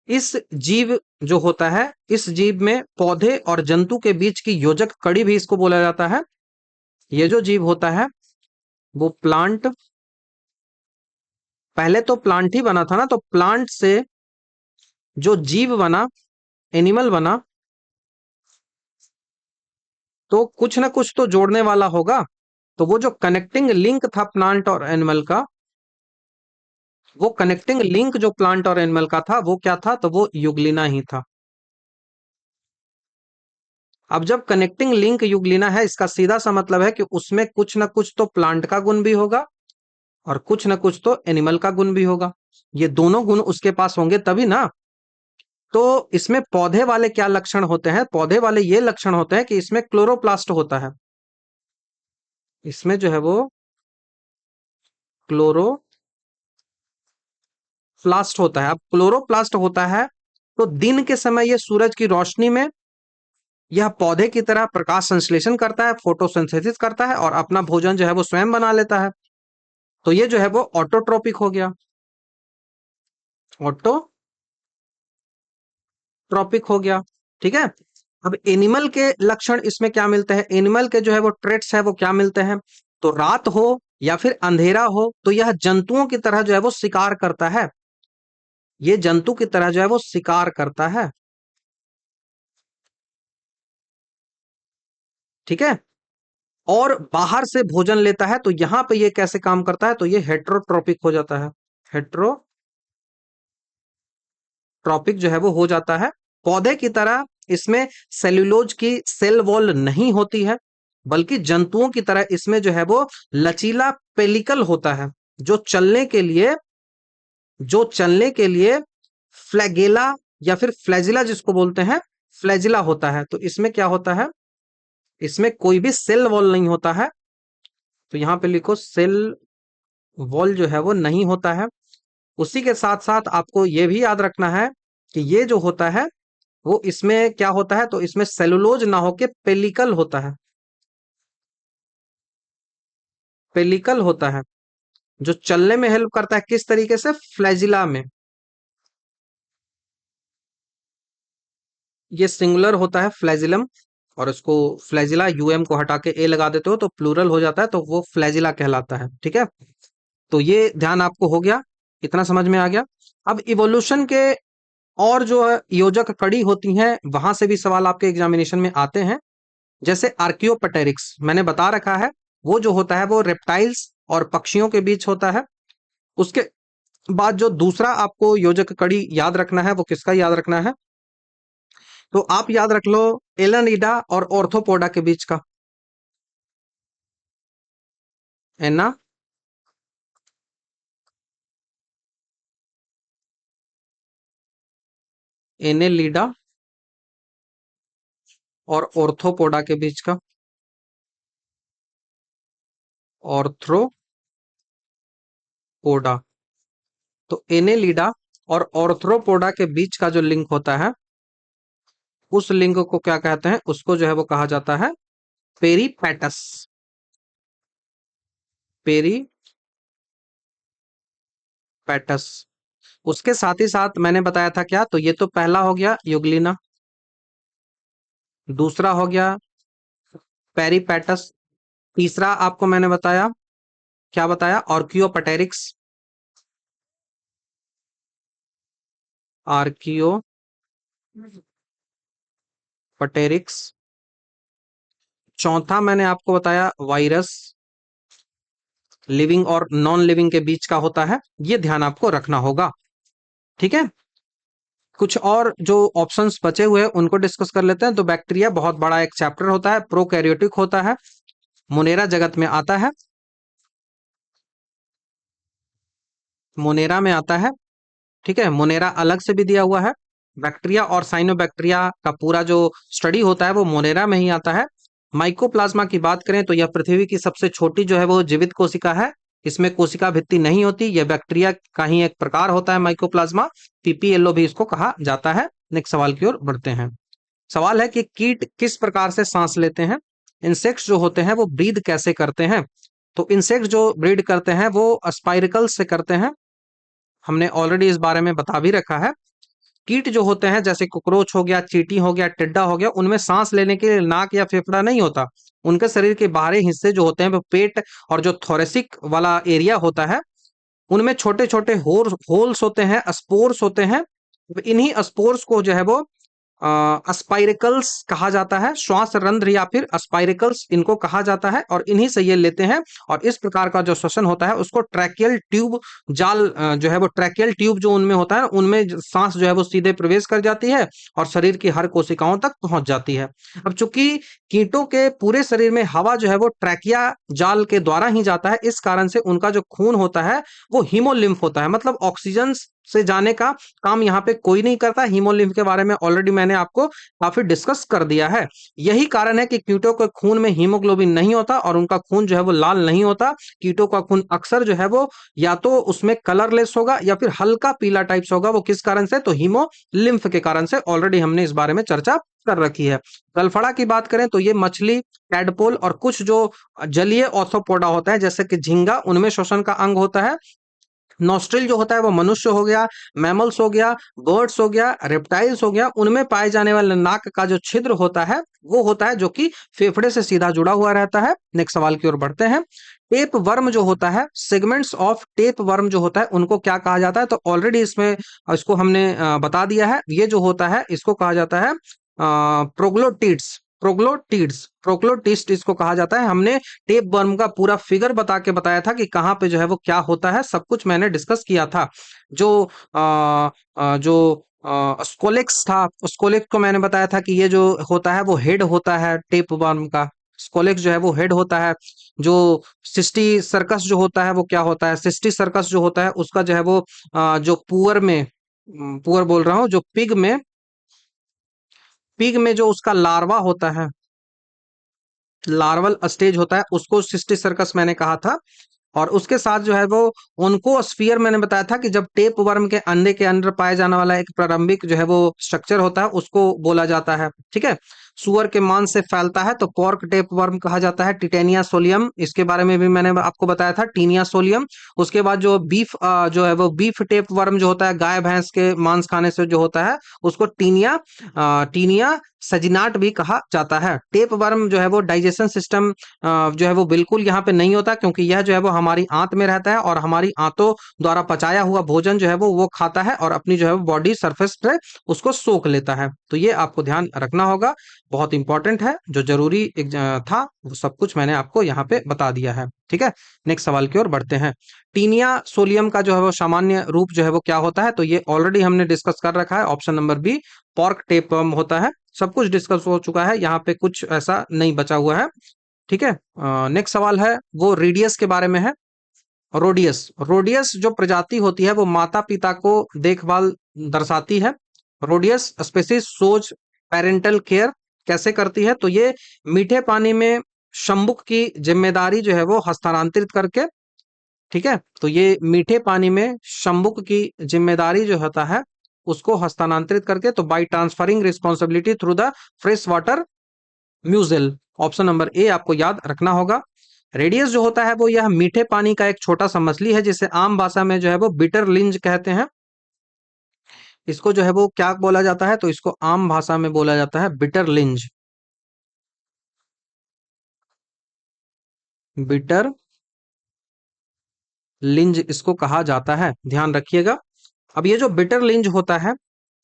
इस जीव जो होता है, इस जीव में पौधे और जंतु के बीच की योजक कड़ी भी इसको बोला जाता है। ये जो जीव होता है वो प्लांट, पहले तो प्लांट ही बना था ना, तो प्लांट से जो जीव बना, एनिमल बना, तो कुछ ना कुछ तो जोड़ने वाला होगा। तो वो जो कनेक्टिंग लिंक था प्लांट और एनिमल का, वो कनेक्टिंग लिंक जो प्लांट और एनिमल का था वो क्या था, तो वो युगलिना ही था। अब जब कनेक्टिंग लिंक युगलिना है, इसका सीधा सा मतलब है कि उसमें कुछ ना कुछ तो प्लांट का गुण भी होगा और कुछ ना कुछ तो एनिमल का गुण भी होगा। ये दोनों गुण उसके पास होंगे तभी ना। तो इसमें पौधे वाले क्या लक्षण होते हैं, पौधे वाले ये लक्षण होते हैं कि इसमें क्लोरोप्लास्ट होता है। इसमें जो है वो क्लोरोप्लास्ट होता है। अब क्लोरोप्लास्ट होता है तो दिन के समय ये सूरज की रोशनी में यह पौधे की तरह प्रकाश संश्लेषण करता है, फोटोसिंथेसिस करता है और अपना भोजन जो है वो स्वयं बना लेता है। तो ये जो है वो ऑटोट्रोपिक हो गया, ऑटोट्रोपिक हो गया। ठीक है। अब एनिमल के लक्षण इसमें क्या मिलते हैं, एनिमल के जो है वो ट्रेट्स है वो क्या मिलते हैं, तो रात हो या फिर अंधेरा हो तो यह जंतुओं की तरह जो है वो शिकार करता है। ये जंतु की तरह जो है वो शिकार करता है। ठीक है। और बाहर से भोजन लेता है। तो यहां पे ये कैसे काम करता है, तो ये हेट्रोट्रोपिक हो जाता है। हेट्रोट्रोपिक जो है वो हो जाता है। पौधे की तरह इसमें सेल्यूलोज की सेल वॉल नहीं होती है, बल्कि जंतुओं की तरह इसमें जो है वो लचीला पेलिकल होता है, जो चलने के लिए फ्लैगेला या फिर फ्लैजिला जिसको बोलते हैं, फ्लैजिला होता है। तो इसमें क्या होता है, इसमें कोई भी सेल वॉल नहीं होता है। तो यहां पे लिखो सेल वॉल जो है वो नहीं होता है। उसी के साथ साथ आपको यह भी याद रखना है कि ये जो होता है वो इसमें क्या होता है, तो इसमें सेलुलोज ना होके पेलिकल होता है। पेलिकल होता है जो चलने में हेल्प करता है, किस तरीके से, फ्लैजिला में। ये सिंगुलर होता है फ्लैजिलम, और इसको फ्लैजिला यूएम को हटा के ए लगा देते हो तो प्लूरल हो जाता है, तो वो फ्लैजिला कहलाता है। ठीक है। तो ये ध्यान आपको हो गया, इतना समझ में आ गया। अब इवोल्यूशन के और जो है योजक कड़ी होती हैं, वहां से भी सवाल आपके एग्जामिनेशन में आते हैं। जैसे आर्कियोपटेरिक्स मैंने बता रखा है, वो जो होता है वो रेप्टाइल्स और पक्षियों के बीच होता है। उसके बाद जो दूसरा आपको योजक कड़ी याद रखना है, वो किसका याद रखना है, तो आप याद रख लो एलानिडा और ऑर्थोपोडा के बीच का। एना एनेलिडा और ऑर्थोपोडा के बीच का, ऑर्थ्रोपोडा। तो एनेलिडा और ऑर्थ्रोपोडा के बीच का जो लिंक होता है, उस लिंक को क्या कहते हैं, उसको जो है वो कहा जाता है पेरीपैटस। पेरीपैटस। उसके साथ ही साथ मैंने बताया था क्या, तो ये तो पहला हो गया युगलिना, दूसरा हो गया पेरीपैटस, तीसरा आपको मैंने बताया, क्या बताया, ऑर्कियोपटेरिक्स, आर्कियोपटेरिक्स। चौथा मैंने आपको बताया वायरस, लिविंग और नॉन लिविंग के बीच का होता है। ये ध्यान आपको रखना होगा। ठीक है। कुछ और जो ऑप्शंस बचे हुए हैं उनको डिस्कस कर लेते हैं। तो बैक्टीरिया बहुत बड़ा एक चैप्टर होता है, प्रोकैरियोटिक होता है, मोनेरा जगत में आता है, मोनेरा में आता है। ठीक है। मोनेरा अलग से भी दिया हुआ है। बैक्टीरिया और साइनोबैक्टीरिया का पूरा जो स्टडी होता है वो मोनेरा में ही आता है। माइकोप्लाज्मा की बात करें तो यह पृथ्वी की सबसे छोटी जो है वो जीवित कोशिका है। इसमें कोशिका भित्ति नहीं होती, यह बैक्टीरिया का ही एक प्रकार होता है माइकोप्लाज्मा। पीपीएलओ भी इसको कहा जाता है। नेक्स्ट सवाल की ओर बढ़ते हैं। सवाल है कि कीट किस प्रकार से सांस लेते हैं। इंसेक्ट्स जो होते हैं वो ब्रीद कैसे करते हैं। तो इंसेक्ट जो ब्रीड करते हैं वो स्पाइरिकल से करते हैं। हमने ऑलरेडी इस बारे में बता भी रखा है। कीट जो होते हैं जैसे कॉकरोच हो गया, चींटी हो गया, टिड्डा हो गया, उनमें सांस लेने के लिए नाक या फेफड़ा नहीं होता। उनके शरीर के बाहरी हिस्से जो होते हैं वो पेट और जो थोरेसिक वाला एरिया होता है, उनमें छोटे छोटे होल्स होते हैं, स्पोर्स होते हैं। इन्हीं स्पोर्स को जो है वो स्पाइरिकल्स कहा जाता है। श्वास रंध्र या फिर स्पाइरिकल्स इनको कहा जाता है, और इन्हीं से ये लेते हैं। और इस प्रकार का जो श्वसन होता है उसको ट्रैकियल ट्यूब जाल जो है वो ट्रैकियल ट्यूब जो उनमें होता है, उनमें सांस जो है वो सीधे प्रवेश कर जाती है और शरीर की हर कोशिकाओं तक पहुंच जाती है। अब चूंकि कीटों के पूरे शरीर में हवा जो है वो ट्रैकिया जाल के द्वारा ही जाता है, इस कारण से उनका जो खून होता है वो हीमोलिम्फ होता है, मतलब ऑक्सीजन से जाने का काम यहाँ पे कोई नहीं करता। हीमोलिम्फ के बारे में ऑलरेडी मैंने आपको काफी डिस्कस कर दिया है। यही कारण है कि कीटों के खून में हीमोग्लोबिन नहीं होता और उनका खून जो है वो लाल नहीं होता। कीटों का खून अक्सर जो है वो या तो उसमें कलरलेस होगा या फिर हल्का पीला टाइप से होगा। वो किस कारण से? तो हीमोलिम्फ के कारण से। ऑलरेडी हमने इस बारे में चर्चा कर रखी है। गलफड़ा की बात करें तो ये मछली, टैडपोल और कुछ जो जलीय ऑर्थोपोडा होता है जैसे कि झींगा, उनमें श्वसन का अंग होता है। नॉस्ट्रिल जो होता है वो मनुष्य हो गया, मैमल्स हो गया, बर्ड्स हो गया, रेप्टाइल्स हो गया, उनमें पाए जाने वाले नाक का जो छिद्र होता है वो होता है जो कि फेफड़े से सीधा जुड़ा हुआ रहता है। नेक्स्ट सवाल की ओर बढ़ते हैं। टेप वर्म जो होता है, सेगमेंट्स ऑफ टेप वर्म जो होता है, उनको क्या कहा जाता है? तो ऑलरेडी इसमें इसको हमने बता दिया है। ये जो होता है इसको कहा जाता है प्रोग्लोटिड्स। प्रोग्लोटिस्ट इसको कहा जाता है। हमने टेप वर्म का पूरा फिगर बता के बताया था कि कहाँ पे जो है वो क्या होता है, सब कुछ मैंने डिस्कस किया था। जो जो स्कोलेक्स था, स्कोलेक्स को मैंने बताया था कि ये जो होता है वो हेड होता है टेप वर्म का। स्कोलेक्स जो है वो हेड होता है। जो सिस्टी सर्कस जो होता है वो क्या होता है? सिस्टी सर्कस जो होता है उसका जो है वो जो पुअर में, पुअर बोल रहा हूँ, जो पिग में जो उसका लार्वा होता है, लार्वल स्टेज होता है, उसको सिस्टी सर्कस मैंने कहा था। और उसके साथ जो है वो उनको स्फीयर मैंने बताया था कि जब टेप वर्म के अंडे के अंदर पाया जाने वाला एक प्रारंभिक जो है वो स्ट्रक्चर होता है उसको बोला जाता है। ठीक है। सुअर के मांस से फैलता है तो पॉर्क टेप वर्म कहा जाता है। टिटेनिया सोलियम, इसके बारे में भी मैंने आपको बताया था, टीनिया सोलियम। उसके बाद जो बीफ जो है वो बीफ टेप वर्म जो होता है, गाय भैंस के मांस खाने से जो होता है, उसको टीनिया सजिनाट भी कहा जाता है। टेप वर्म जो है वो डाइजेशन सिस्टम जो है वो बिल्कुल यहाँ पे नहीं होता, क्योंकि यह जो है वो हमारी आंत में रहता है और हमारी आंतों द्वारा पचाया हुआ भोजन जो है वो खाता है और अपनी जो है वो बॉडी सरफेस पे उसको सोख लेता है। तो ये आपको ध्यान रखना होगा, बहुत इंपॉर्टेंट है। जो जरूरी था वो सब कुछ मैंने आपको यहाँ पे बता दिया है। ठीक है। नेक्स्ट सवाल की ओर बढ़ते हैं। टीनिया सोलियम का जो है वो सामान्य रूप जो है वो क्या होता है? तो ये ऑलरेडी हमने डिस्कस कर रखा है। Option number B, pork tapeworm होता है। सब कुछ डिस्कस हो चुका है, यहाँ पे कुछ ऐसा नहीं बचा हुआ है। ठीक है। नेक्स्ट सवाल है वो रेडियस के बारे में है। रोडियस, रोडियस जो प्रजाति होती है वो माता पिता को देखभाल दर्शाती है। रोडियस स्पेसीज सोज पेरेंटल केयर कैसे करती है? तो ये मीठे पानी में शंबुक की जिम्मेदारी जो है वो हस्तांतरित करके, ठीक है, तो ये मीठे पानी में शंबुक की जिम्मेदारी जो होता है उसको हस्तांतरित करके, तो by transferring responsibility through the fresh water mussel. Option number A आपको याद रखना होगा। रेडियस जो होता है वो यह मीठे पानी का एक छोटा सा मछली है जिसे आम भाषा में जो है वो बिटर लिंज कहते हैं। इसको जो है वो क्या बोला जाता है? तो इसको आम भाषा में बोला जाता है बिटर लिंज। बिटर लिंज इसको कहा जाता है, ध्यान रखिएगा। अब ये जो बिटर लिंज होता है,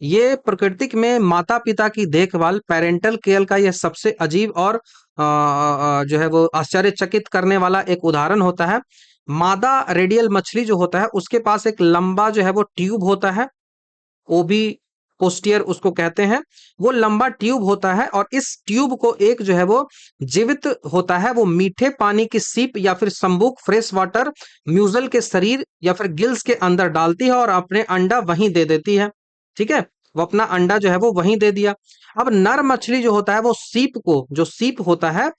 ये प्रकृतिक में माता पिता की देखभाल पेरेंटल केयर का यह सबसे अजीब और जो है वो आश्चर्यचकित करने वाला एक उदाहरण होता है। मादा रेडियल मछली जो होता है उसके पास एक लंबा जो है वो ट्यूब होता है, ओबी पोस्टियर उसको कहते हैं। वो लंबा ट्यूब होता है और इस ट्यूब को एक जो है वो जीवित होता है वो मीठे पानी की सीप या फिर संबुक फ्रेश वाटर म्यूजल के शरीर या फिर गिल्स के अंदर डालती है और अपने अंडा वहीं दे देती है। ठीक है। वो अपना अंडा जो है वो वहीं दे दिया। अब नर मछली जो होता है वो सीप को, जो सीप होता है,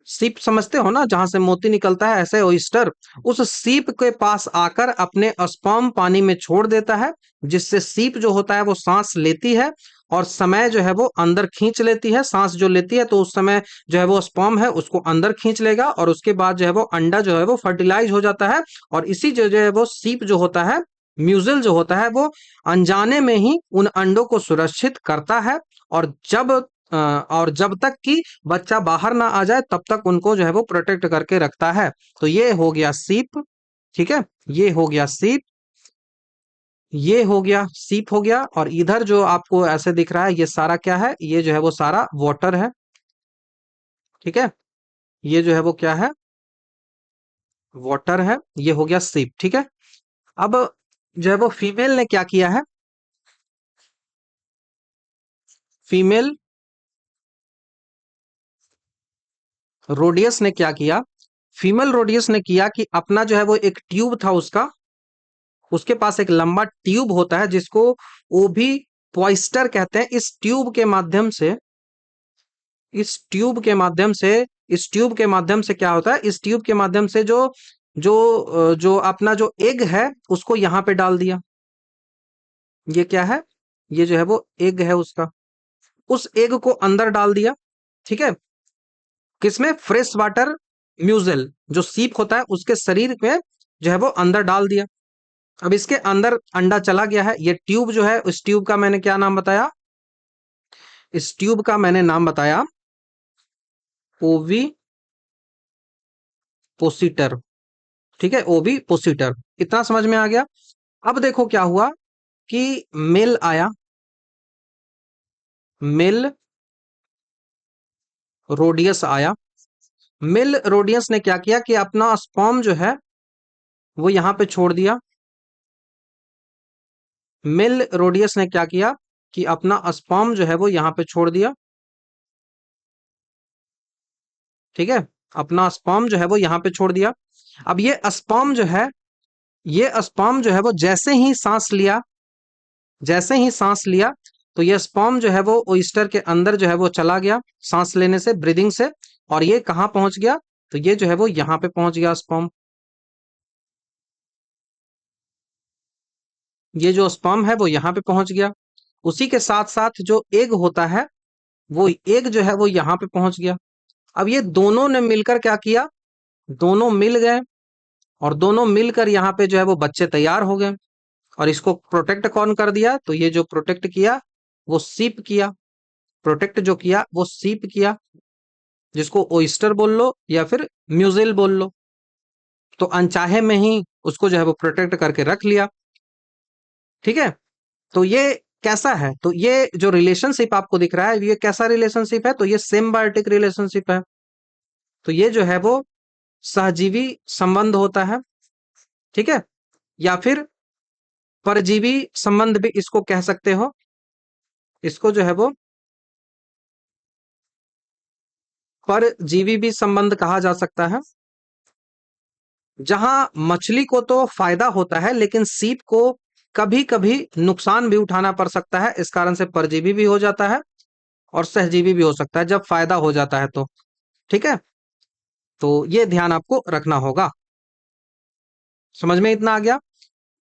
सीप समझते हो ना, जहां से मोती निकलता है, ऐसे ओइस्टर, उस सीप के पास आकर अपने स्पर्म पानी में छोड़ देता है, जिससे सीप जो होता है वो सांस लेती है और समय जो है वो अंदर खींच लेती है। सांस जो लेती है तो उस समय जो है वो स्पर्म है उसको अंदर खींच लेगा और उसके बाद जो है वो अंडा जो है वो फर्टिलाइज हो जाता है। और इसी जो है वो सीप जो होता है म्यूजिल जो होता है वो अनजाने में ही उन अंडों को सुरक्षित करता है, और जब तक कि बच्चा बाहर ना आ जाए तब तक उनको जो है वो प्रोटेक्ट करके रखता है। तो ये हो गया सीप, ठीक है, ये हो गया सीप, ये हो गया सीप हो गया। और इधर जो आपको ऐसे दिख रहा है ये सारा क्या है, ये जो है वो सारा वाटर है, ठीक है, ये जो है वो क्या है, वाटर है, ये हो गया सीप, ठीक है। अब जो है वो फीमेल ने क्या किया है, फीमेल रोडियस ने क्या किया, फीमेल रोडियस ने किया कि अपना जो है वो एक ट्यूब था उसका, उसके पास एक लंबा ट्यूब होता है जिसको ओवी पॉइस्टर कहते हैं। इस ट्यूब के माध्यम से इस ट्यूब के माध्यम से क्या होता है, इस ट्यूब के माध्यम से जो जो जो अपना जो एग है उसको यहाँ पे डाल दिया। ये क्या है, ये जो है वो एग है उसका, उस एग को अंदर डाल दिया, ठीक है, किसमें, फ्रेश वाटर म्यूजल जो सीप होता है उसके शरीर में जो है वो अंदर डाल दिया। अब इसके अंदर अंडा चला गया है, ये ट्यूब जो है, इस ट्यूब का मैंने क्या नाम बताया, इस ट्यूब का मैंने नाम बताया ओवी पोसिटर, ठीक है, ओवी पोसिटर। इतना समझ में आ गया। अब देखो क्या हुआ कि मेल आया, मेल रोडियस आया। मेल रोडियस ने क्या किया कि अपना स्पर्म जो है वो यहां पे छोड़ दिया। मेल रोडियस ने क्या किया कि अपना स्पर्म जो है वो यहां पे छोड़ दिया, ठीक है, अपना स्पर्म जो है वो यहां पे छोड़ दिया। अब ये स्पर्म जो है, ये स्पर्म जो है वो जैसे ही सांस लिया तो ये स्पर्म जो है वो ओइस्टर के अंदर जो है वो चला गया, सांस लेने से, ब्रीदिंग से। और ये कहाँ पहुंच गया, तो ये जो है वो यहाँ पे पहुंच गया स्पर्म। ये जो स्पर्म है वो यहाँ पे पहुंच गया। उसी के साथ साथ जो एग होता है, वो एग जो है वो यहाँ पे पहुंच गया। अब ये दोनों ने मिलकर क्या किया, दोनों मिल गए, और दोनों मिलकर यहाँ पे जो है वो बच्चे तैयार हो गए। और इसको प्रोटेक्ट कौन कर दिया, तो ये जो प्रोटेक्ट किया वो सीप किया, प्रोटेक्ट जो किया वो सीप किया, जिसको ओइस्टर बोल लो या फिर म्यूजिल बोल लो। तो अनचाहे में ही उसको जो है वो प्रोटेक्ट करके रख लिया, ठीक है। तो ये कैसा है, तो ये जो रिलेशनशिप आपको दिख रहा है ये कैसा रिलेशनशिप है, तो ये सिम्बायोटिक रिलेशनशिप है। तो ये जो है वो सहजीवी संबंध होता है, ठीक है, या फिर परजीवी संबंध भी इसको कह सकते हो। इसको जो है वो परजीवी भी संबंध कहा जा सकता है, जहां मछली को तो फायदा होता है लेकिन सीप को कभी कभी नुकसान भी उठाना पड़ सकता है, इस कारण से परजीवी भी हो जाता है और सहजीवी भी हो सकता है जब फायदा हो जाता है तो, ठीक है। तो ये ध्यान आपको रखना होगा। समझ में इतना आ गया।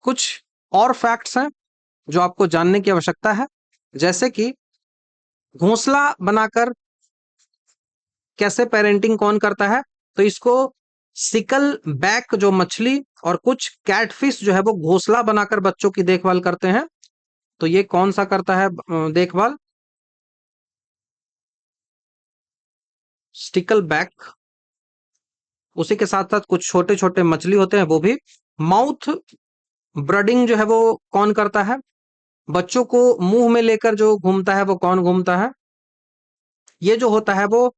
कुछ और फैक्ट्स हैं जो आपको जानने की आवश्यकता है, जैसे कि घोंसला बनाकर कैसे पेरेंटिंग कौन करता है, तो इसको सिकल बैक जो मछली और कुछ कैटफिश जो है वो घोंसला बनाकर बच्चों की देखभाल करते हैं। तो ये कौन सा करता है देखभाल, स्टिकल बैक। उसी के साथ साथ कुछ छोटे छोटे मछली होते हैं वो भी। माउथ ब्रडिंग जो है वो कौन करता है, बच्चों को मुंह में लेकर जो घूमता है वो कौन घूमता है, ये जो होता है वो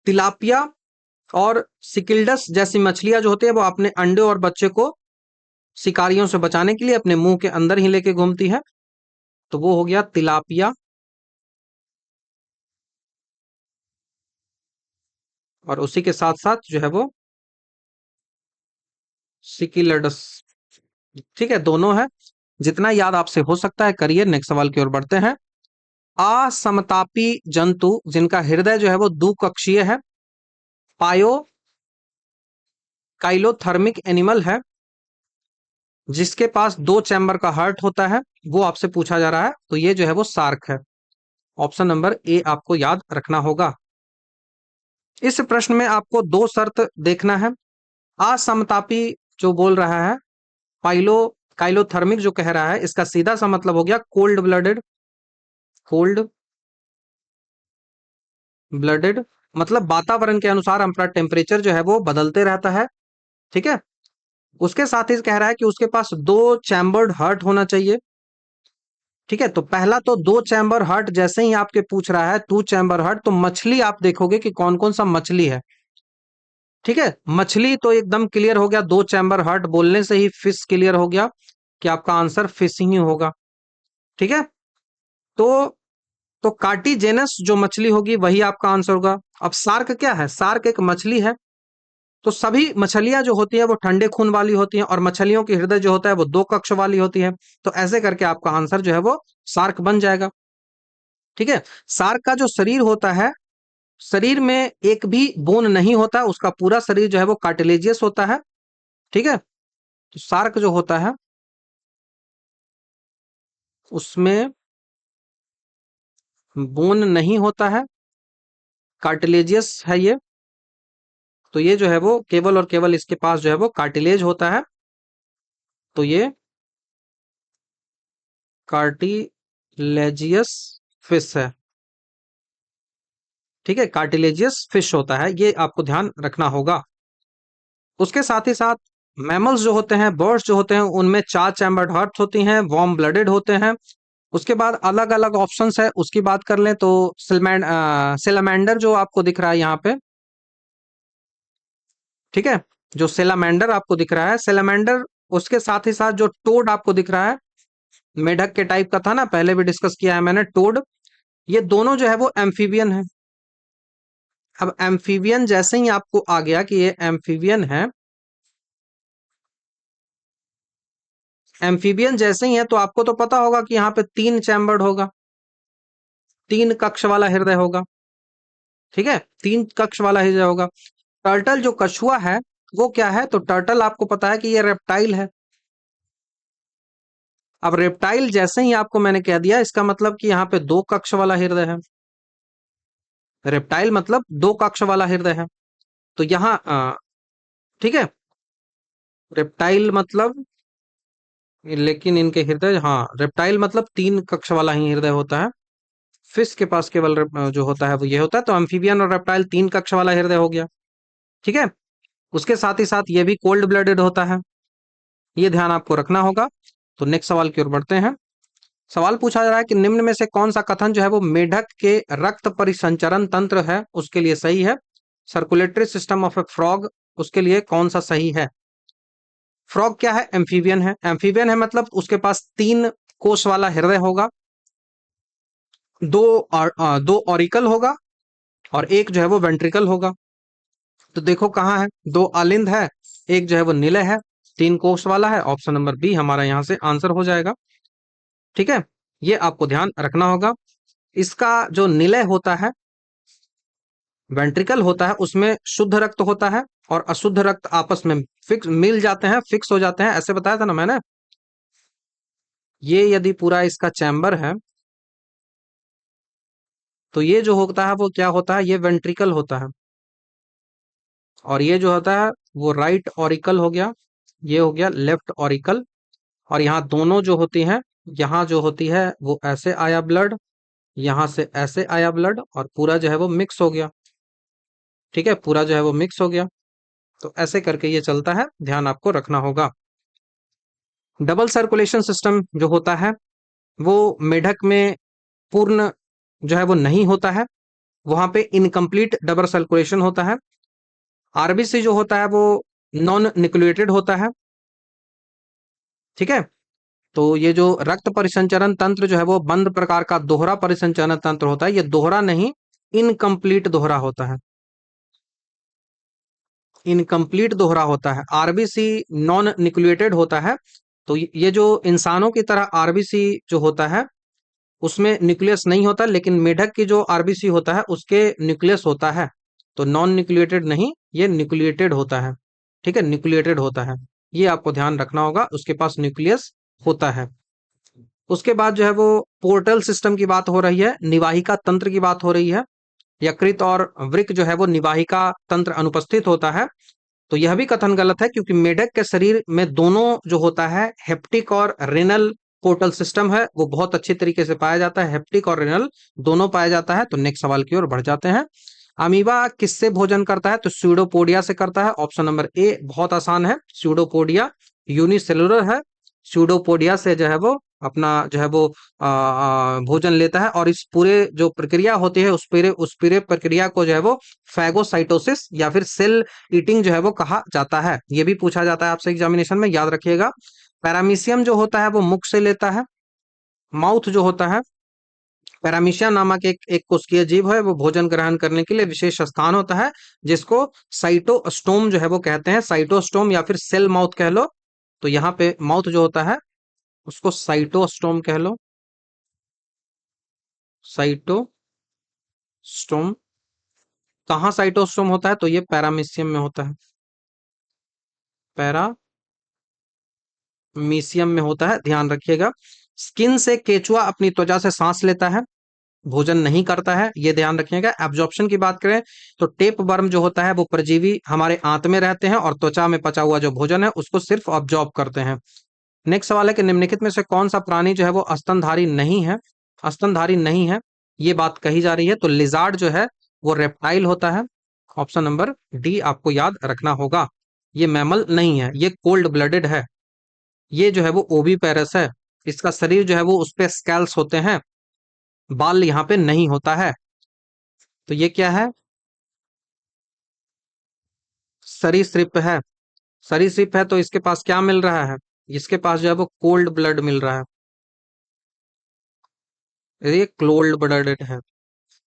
तिलापिया और सिकिल्डस जैसी मछलियां जो होती है वो अपने अंडे और बच्चे को शिकारियों से बचाने के लिए अपने मुंह के अंदर ही लेके घूमती है। तो वो हो गया तिलापिया, और उसी के साथ साथ जो है वो सिकिलडस, ठीक है, दोनों है। जितना याद आपसे हो सकता है करिए। नेक्स्ट सवाल की ओर बढ़ते हैं। असमतापी जंतु जिनका हृदय जो है वो द्विकक्षीय है, पायो काइलोथर्मिक एनिमल है, जिसके पास दो चैम्बर का हार्ट होता है, वो आपसे पूछा जा रहा है। तो ये जो है वो शार्क है। ऑप्शन नंबर ए आपको याद रखना होगा। इस प्रश्न में आपको दो शर्त देखना है। असमतापी जो बोल रहा है, पाइलो काइलोथर्मिक जो कह रहा है इसका सीधा सा मतलब हो गया कोल्ड ब्लडेड। कोल्ड ब्लडेड मतलब वातावरण के अनुसार हमारा टेम्परेचर जो है वो बदलते रहता है। ठीक है। उसके साथ ही कह रहा है कि उसके पास दो चैम्बर्ड हार्ट होना चाहिए। ठीक है। तो पहला तो दो चैम्बर हार्ट जैसे ही आपके पूछ रहा है टू चैम्बर हार्ट, तो मछली आप देखोगे कि कौन कौन सा मछली है। ठीक है। मछली तो एकदम क्लियर हो गया, दो चैम्बर हार्ट बोलने से ही फिश क्लियर हो गया कि आपका आंसर फिश ही होगा। ठीक है। तो तो कार्टिजेनस जो मछली होगी वही आपका आंसर होगा। अब सार्क क्या है? सार्क एक मछली है। तो सभी मछलियां जो होती है वो ठंडे खून वाली होती हैं, और मछलियों की हृदय जो होता है वो दो कक्ष वाली होती है। तो ऐसे करके आपका आंसर जो है वो सार्क बन जाएगा। ठीक है। सार्क का जो शरीर होता है, शरीर में एक भी बोन नहीं होता, उसका पूरा शरीर जो है वो कार्टिलेजियस होता है। ठीक है। तो सार्क जो होता है उसमें बोन नहीं होता है, कार्टिलेजियस है ये। तो ये जो है वो केवल और केवल इसके पास जो है वो कार्टिलेज होता है। तो ये कार्टिलेजियस फिश है। ठीक है। कार्टिलेजियस फिश होता है, ये आपको ध्यान रखना होगा। उसके साथ ही साथ मैमल्स जो होते हैं, बर्ड्स जो होते हैं, उनमें चार चैम्बर्ड हार्ट होती हैं, वार्म ब्लडेड होते हैं। उसके बाद अलग अलग ऑप्शंस है, उसकी बात कर लें तो सेलामेंडर जो आपको दिख रहा है यहाँ पे। ठीक है। जो सेलामेंडर आपको दिख रहा है, सेलामेंडर। उसके साथ ही साथ जो टोड आपको दिख रहा है, मेढक के टाइप का था ना, पहले भी डिस्कस किया है मैंने, टोड। ये दोनों जो है वो एम्फीबियन है। अब एम्फीबियन जैसे ही आपको आ गया कि ये एम्फीबियन है, एम्फीबियन जैसे ही है तो आपको तो पता होगा कि यहाँ पे तीन चैम्बर्ड होगा, तीन कक्ष वाला हृदय होगा। ठीक है। तीन कक्ष वाला हृदय होगा। टर्टल जो कछुआ है वो क्या है? तो टर्टल आपको पता है कि ये रेप्टाइल है। अब रेप्टाइल जैसे ही आपको मैंने कह दिया, इसका मतलब कि यहाँ पे दो कक्ष वाला हृदय है। रेप्टाइल मतलब दो कक्ष वाला हृदय है। तो यहाँ ठीक है, रेप्टाइल मतलब, लेकिन इनके हृदय, हाँ, रेप्टाइल मतलब तीन कक्ष वाला ही हृदय होता है। फिश के पास केवल जो होता है वो ये होता है। तो एम्फीबियन और रेप्टाइल तीन कक्ष वाला हृदय हो गया। ठीक है। उसके साथ ही साथ ये भी कोल्ड ब्लडेड होता है, ये ध्यान आपको रखना होगा। तो नेक्स्ट सवाल की ओर बढ़ते हैं। सवाल पूछा जा रहा है कि निम्न में से कौन सा कथन जो है वो मेढक के रक्त परिसंचरण तंत्र है उसके लिए सही है? Circulatory system of A frog, उसके लिए कौन सा सही है? फ्रॉग क्या है? एम्फीबियन है। एम्फीबियन है मतलब उसके पास तीन कोष वाला हृदय होगा, दो ऑरिकल होगा, और एक जो है वो वेंट्रिकल होगा। तो देखो कहाँ है, दो अलिंद है, एक जो है वो निलय है, तीन कोष वाला है। ऑप्शन नंबर बी हमारा यहाँ से आंसर हो जाएगा। ठीक है। ये आपको ध्यान रखना होगा। इसका जो निलय होता है, वेंट्रिकल होता है, उसमें शुद्ध रक्त होता है और अशुद्ध रक्त आपस में फिक्स मिल जाते हैं, फिक्स हो जाते हैं, ऐसे बताया था ना मैंने। ये यदि पूरा इसका चैम्बर है तो ये जो होता है वो क्या होता है? ये वेंट्रिकल होता है। और ये जो होता है वो राइट ऑरिकल हो गया, ये हो गया लेफ्ट ऑरिकल। और यहाँ दोनों जो होती हैं, यहाँ जो होती है वो ऐसे आया ब्लड, यहाँ से ऐसे आया ब्लड, और पूरा जो है वो मिक्स हो गया। ठीक है। पूरा जो है वो मिक्स हो गया। तो ऐसे करके ये चलता है, ध्यान आपको रखना होगा। डबल सर्कुलेशन सिस्टम जो होता है वो मेढक में पूर्ण जो है वो नहीं होता है, वहां पे इनकम्प्लीट डबल सर्कुलेशन होता है। आरबीसी जो होता है वो नॉन न्यूक्लिएटेड होता है। ठीक है। तो ये जो रक्त परिसंचरण तंत्र जो है वो बंद प्रकार का दोहरा परिसंचरण तंत्र होता है, ये दोहरा नहीं, इनकम्प्लीट दोहरा होता है। इनकम्प्लीट दोहरा होता है। आरबीसी नॉन न्यूक्लिएटेड होता है। तो ये जो इंसानों की तरह आरबीसी जो होता है उसमें न्यूक्लियस नहीं होता, लेकिन मेढक की जो आरबीसी होता है उसके न्यूक्लियस होता है। तो नॉन न्यूक्लिएटेड नहीं, ये न्यूक्लिएटेड होता है। ठीक है। न्यूक्लिएटेड होता है, ये आपको ध्यान रखना होगा, उसके पास न्यूक्लियस होता है। उसके बाद जो है वो पोर्टल सिस्टम की बात हो रही है, निवाहिका तंत्र की बात हो रही है। यकृत और वृक्क जो है वो निवाहिका तंत्र अनुपस्थित होता है। तो यह भी कथन गलत है, क्योंकि मेढक के शरीर में दोनों जो होता है हेप्टिक और रेनल पोर्टल सिस्टम है, वो बहुत अच्छी तरीके से पाया जाता है। हेप्टिक और रेनल दोनों पाया जाता है। तो नेक्स्ट सवाल की ओर बढ़ जाते हैं। अमीबा किससे भोजन करता है? तो स्यूडोपोडिया से करता है। ऑप्शन नंबर ए बहुत आसान है, स्यूडोपोडिया यूनिसेलुलर है। स्यूडोपोडिया से जो है वो अपना जो है वो भोजन लेता है, और इस पूरे जो प्रक्रिया होती है उस पूरे प्रक्रिया को जो है वो फैगोसाइटोसिस या फिर सेल ईटिंग जो है वो कहा जाता है। ये भी पूछा जाता है आपसे एग्जामिनेशन में, याद रखिएगा। पैरामीशियम जो होता है वो मुख से लेता है। माउथ जो होता है, पैरामीशिया नामक एक कोशिकीय जीव है, वो भोजन ग्रहण करने के लिए विशेष स्थान होता है, जिसको साइटोस्टोम जो है वो कहते हैं। साइटोस्टोम या फिर सेल माउथ कह लो। तो यहाँ पे माउथ जो होता है उसको साइटोस्टोम कह लो। साइटोस्टोम। कहाँ साइटोस्टोम होता है? तो ये पैरामीशियम में होता है। पैरामीशियम में होता है, ध्यान रखिएगा। स्किन से केचुआ अपनी त्वचा से सांस लेता है, भोजन नहीं करता है, ये ध्यान रखिएगा। एब्जॉर्प्शन की बात करें तो टेप वर्म जो होता है वो परजीवी हमारे आंत में रहते हैं, और त्वचा में पचा हुआ जो भोजन है उसको सिर्फ ऑब्जॉर्ब करते हैं। नेक्स्ट सवाल है कि निम्नलिखित में से कौन सा प्राणी जो है वो स्तनधारी नहीं है? स्तनधारी नहीं है, ये बात कही जा रही है। तो लिजार्ड जो है वो रेप्टाइल होता है। ऑप्शन नंबर डी आपको याद रखना होगा। ये मैमल नहीं है, ये कोल्ड ब्लडेड है। ये जो है वो ओवीपेरस है। इसका शरीर जो है वो उस पे स्कैल्स होते हैं, बाल यहाँ पे नहीं होता है। तो ये क्या है? सरीसृप है। सरीसृप है तो इसके पास क्या मिल रहा है? इसके पास जो है वो कोल्ड ब्लड मिल रहा है, ये कोल्ड ब्लडेड है।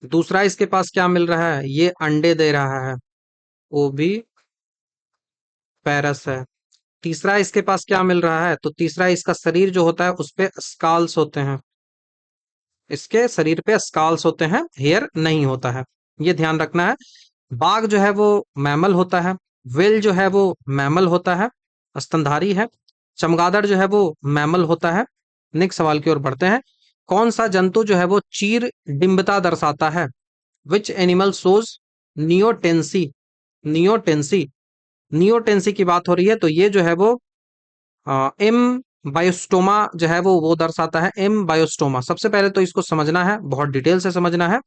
दूसरा इसके पास क्या मिल रहा है? ये अंडे दे रहा है, वो भी पैरस है। तीसरा इसके पास क्या मिल रहा है? तो तीसरा इसका शरीर जो होता है उस पे स्काल्स होते हैं। इसके शरीर पे स्काल्स होते हैं, हेयर नहीं होता है, ये ध्यान रखना है। बाघ जो है वो मैमल होता है। व्हेल जो है वो मैमल होता है, स्तनधारी है। चमगादड़ जो है वो मैमल होता है। नेक्स्ट सवाल की ओर बढ़ते हैं। कौन सा जंतु जो है वो चीर डिंबता दर्शाता है? Which animal shows नियोटेंसी? नियोटेंसी। नियोटेंसी की बात हो रही है, तो ये जो है वो एम बायोस्टोमा जो है वो दर्शाता है। एम बायोस्टोमा। सबसे पहले तो इसको समझना है, बहुत डिटेल से समझना है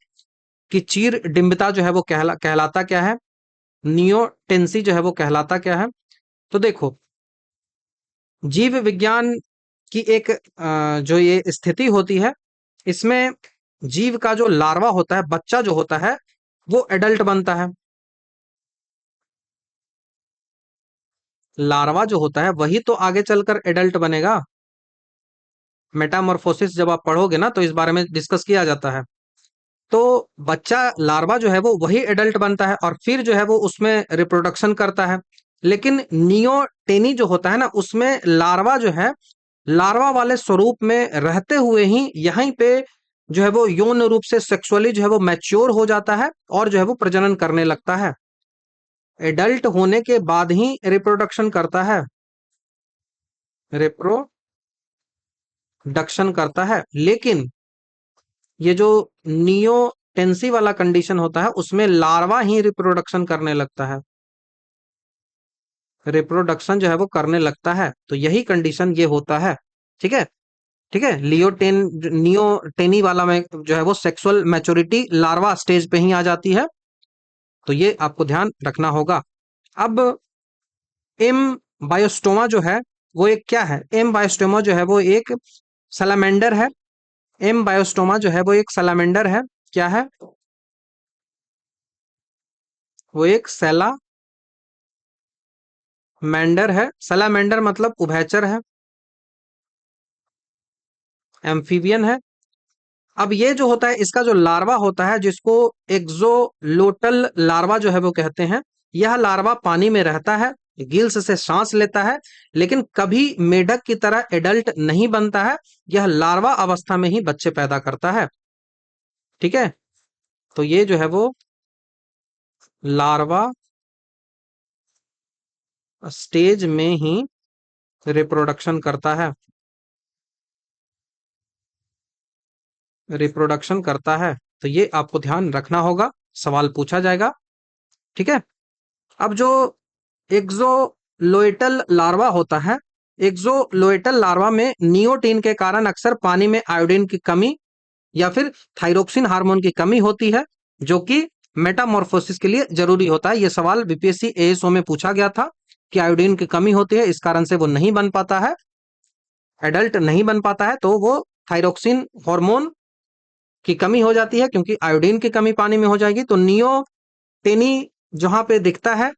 कि चीर डिंबता जो है वो कहलाता क्या है, नियोटेंसी जो है वो कहलाता क्या है। तो देखो, जीव विज्ञान की एक जो ये स्थिति होती है, इसमें जीव का जो लार्वा होता है, बच्चा जो होता है, वो एडल्ट बनता है। लार्वा जो होता है वही तो आगे चलकर एडल्ट बनेगा। मेटामॉर्फोसिस जब आप पढ़ोगे ना तो इस बारे में डिस्कस किया जाता है। तो बच्चा लार्वा जो है वो वही एडल्ट बनता है, और फिर जो है वो उसमें रिप्रोडक्शन करता है। लेकिन नियोटेनी जो होता है ना, उसमें लार्वा जो है, लार्वा वाले स्वरूप में रहते हुए ही यहीं पे जो है वो यौन रूप से सेक्सुअली जो है वो मैच्योर हो जाता है, और जो है वो प्रजनन करने लगता है। एडल्ट होने के बाद ही रिप्रोडक्शन करता है, रिप्रोडक्शन करता है। लेकिन ये जो नियोटेंसी वाला कंडीशन होता है उसमें लार्वा ही रिप्रोडक्शन करने लगता है, रिप्रोडक्शन जो है वो करने लगता है। तो यही कंडीशन ये होता है। ठीक है, ठीक है। लियोटेन नियोटेनी वाला में जो है वो सेक्सुअल मैच्योरिटी लार्वा स्टेज पे ही आ जाती है। तो ये आपको ध्यान रखना होगा। अब एम बायोस्टोमा जो है वो एक क्या है? एम बायोस्टोमा जो है वो एक सैलामेंडर है। एम बायोस्टोमा जो है वो एक सैलामेंडर है। क्या है? वो एक सैलामेंडर है। सैलामेंडर मतलब उभयचर है, एम्फीबियन है। अब ये जो होता है, इसका जो लार्वा होता है, जिसको एक्सोलोटल लार्वा जो है वो कहते हैं, यह लार्वा पानी में रहता है, गिल्स से सांस लेता है, लेकिन कभी मेढक की तरह एडल्ट नहीं बनता है। यह लार्वा अवस्था में ही बच्चे पैदा करता है। ठीक है, तो ये जो है वो लार्वा स्टेज में ही रिप्रोडक्शन करता है, रिप्रोडक्शन करता है। तो ये आपको ध्यान रखना होगा, सवाल पूछा जाएगा। ठीक है। अब जो एक्सोलोएटल लार्वा होता है। एक्सोलोएटल लार्वा में नियोटीन के कारण अक्सर पानी में आयोडीन की कमी या फिर थायरोक्सिन हार्मोन की कमी होती है, जो कि मेटामॉर्फोसिस के लिए जरूरी होता है। यह सवाल बीपीएससी एएसओ में पूछा गया था कि आयोडीन की कमी होती है, इस कारण से वो नहीं बन पाता है, एडल्ट नहीं बन पाता है, तो वो थायरोक्सिन हार्मोन की कमी हो जाती है, क्योंकि आयोडीन की कमी पानी में हो जाएगी। तो नियोटेनी जहां पे दिखता है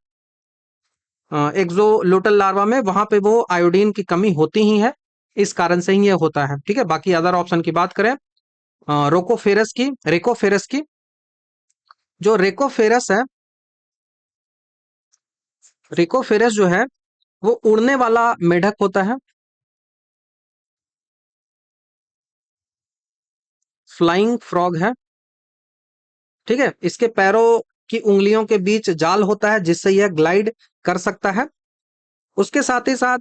एक्सोलोटल लार्वा में, वहां पे वो आयोडीन की कमी होती ही है, इस कारण से ही ये होता है। ठीक है, बाकी अदर ऑप्शन की बात करें, रेकोफेरस की जो रेकोफेरस है, रेकोफेरस जो है वो उड़ने वाला मेढक होता है, फ्लाइंग फ्रॉग है। ठीक है, इसके पैरों की उंगलियों के बीच जाल होता है जिससे यह ग्लाइड कर सकता है। उसके साथ ही साथ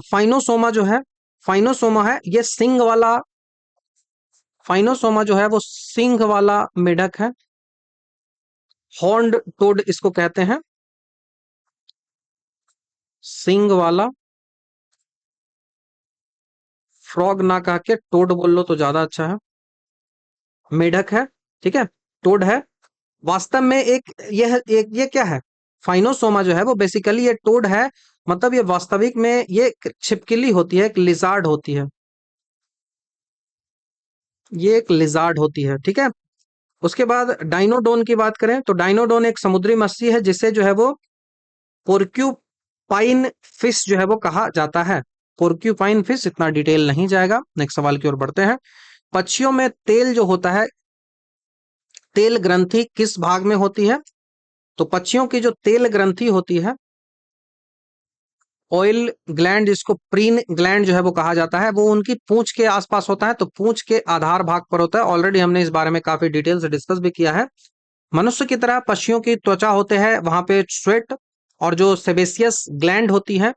फाइनोसोमा जो है, फाइनोसोमा है ये सिंग वाला, फाइनोसोमा जो है वो सिंग वाला मेढक है, हॉर्न्ड टोड इसको कहते हैं, सिंग वाला फ्रॉग ना कह के टोड बोल लो तो ज्यादा अच्छा है, मेढक है। ठीक है, टोड है। वास्तव में ये क्या है, फाइनोसोमा जो है वो बेसिकली ये टोड है, मतलब ये वास्तविक में ये एक छिपकली होती है, एक लिजार्ड होती है, ये एक लिजार्ड होती है। ठीक है, उसके बाद डाइनोडोन की बात करें तो डाइनोडोन एक समुद्री मछली है जिसे जो है वो पोर्क्यूपाइन फिश जो है वो कहा जाता है। पोर्क्यूपाइन फिश, इतना डिटेल नहीं जाएगा। नेक्स्ट सवाल की ओर बढ़ते हैं। पक्षियों में तेल जो होता है, तेल ग्रंथि किस भाग में होती है? तो पक्षियों की जो तेल ग्रंथि होती है, ऑयल ग्लैंड जिसको प्रीन ग्लैंड जो है वो कहा जाता है, वो उनकी पूंछ के आसपास होता है, तो पूंछ के आधार भाग पर होता है। ऑलरेडी हमने इस बारे में काफी डिटेल से डिस्कस भी किया है। मनुष्य की तरह पक्षियों की त्वचा होते हैं, वहां पे स्वेट और जो सेबेसियस ग्लैंड होती है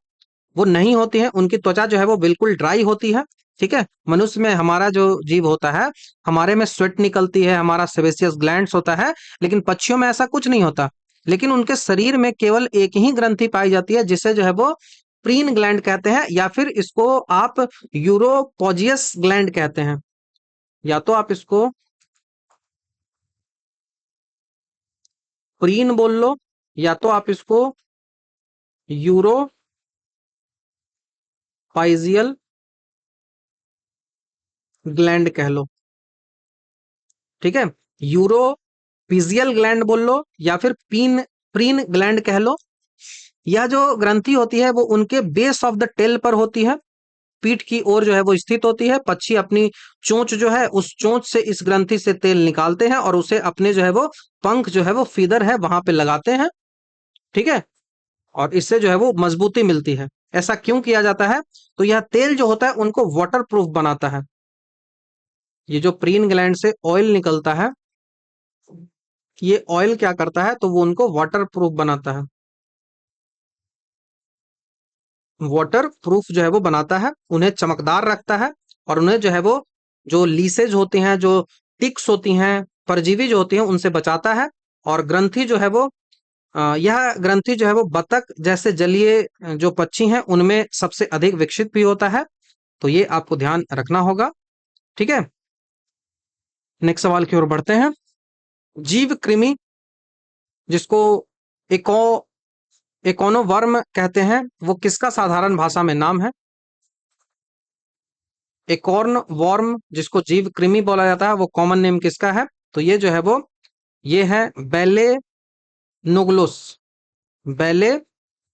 वो नहीं होती है, उनकी त्वचा जो है वो बिल्कुल ड्राई होती है। ठीक है, मनुष्य में हमारा जो जीव होता है, हमारे में स्वेट निकलती है, हमारा सेबेसियस ग्लैंड्स होता है, लेकिन पक्षियों में ऐसा कुछ नहीं होता। लेकिन उनके शरीर में केवल एक ही ग्रंथि पाई जाती है जिसे जो है वो प्रीन ग्लैंड कहते हैं, या फिर इसको आप यूरोपोजियस ग्लैंड कहते हैं, या तो आप इसको प्रीन बोल लो, या तो आप इसको यूरोपाइजियल ग्लैंड कह लो। ठीक है, यूरोपिजियल ग्लैंड बोल लो या फिर प्रीन ग्लैंड कह लो। यह जो ग्रंथि होती है वो उनके बेस ऑफ द टेल पर होती है, पीठ की ओर जो है वो स्थित होती है। पक्षी अपनी चोंच जो है, उस चोंच से इस ग्रंथि से तेल निकालते हैं और उसे अपने जो है वो पंख जो है वो फीदर है वहां पे लगाते हैं। ठीक है, और इससे जो है वो मजबूती मिलती है। ऐसा क्यों किया जाता है? तो यह तेल जो होता है उनको वाटर प्रूफ बनाता है। ये जो प्रीन ग्लैंड से ऑयल निकलता है, ये ऑयल क्या करता है, तो वो उनको वाटर प्रूफ बनाता है, वाटर प्रूफ जो है वो बनाता है, उन्हें चमकदार रखता है, और उन्हें जो है वो जो लीसेज होती हैं, जो टिक्स होती हैं, परजीवी जो होती हैं, उनसे बचाता है। और ग्रंथि जो है वो यह ग्रंथि जो है वो बतख जैसे जलीय जो पक्षी हैं उनमें सबसे अधिक विकसित भी होता है, तो ये आपको ध्यान रखना होगा। ठीक है, नेक्स्ट सवाल की ओर बढ़ते हैं। जीव कृमि जिसको इको इकोनोवर्म कहते हैं, वो किसका साधारण भाषा में नाम है? एकॉर्न वॉर्म जिसको जीव कृमि बोला जाता है, वो कॉमन नेम किसका है? तो ये जो है वो ये है बेले नोग्लोस, बेले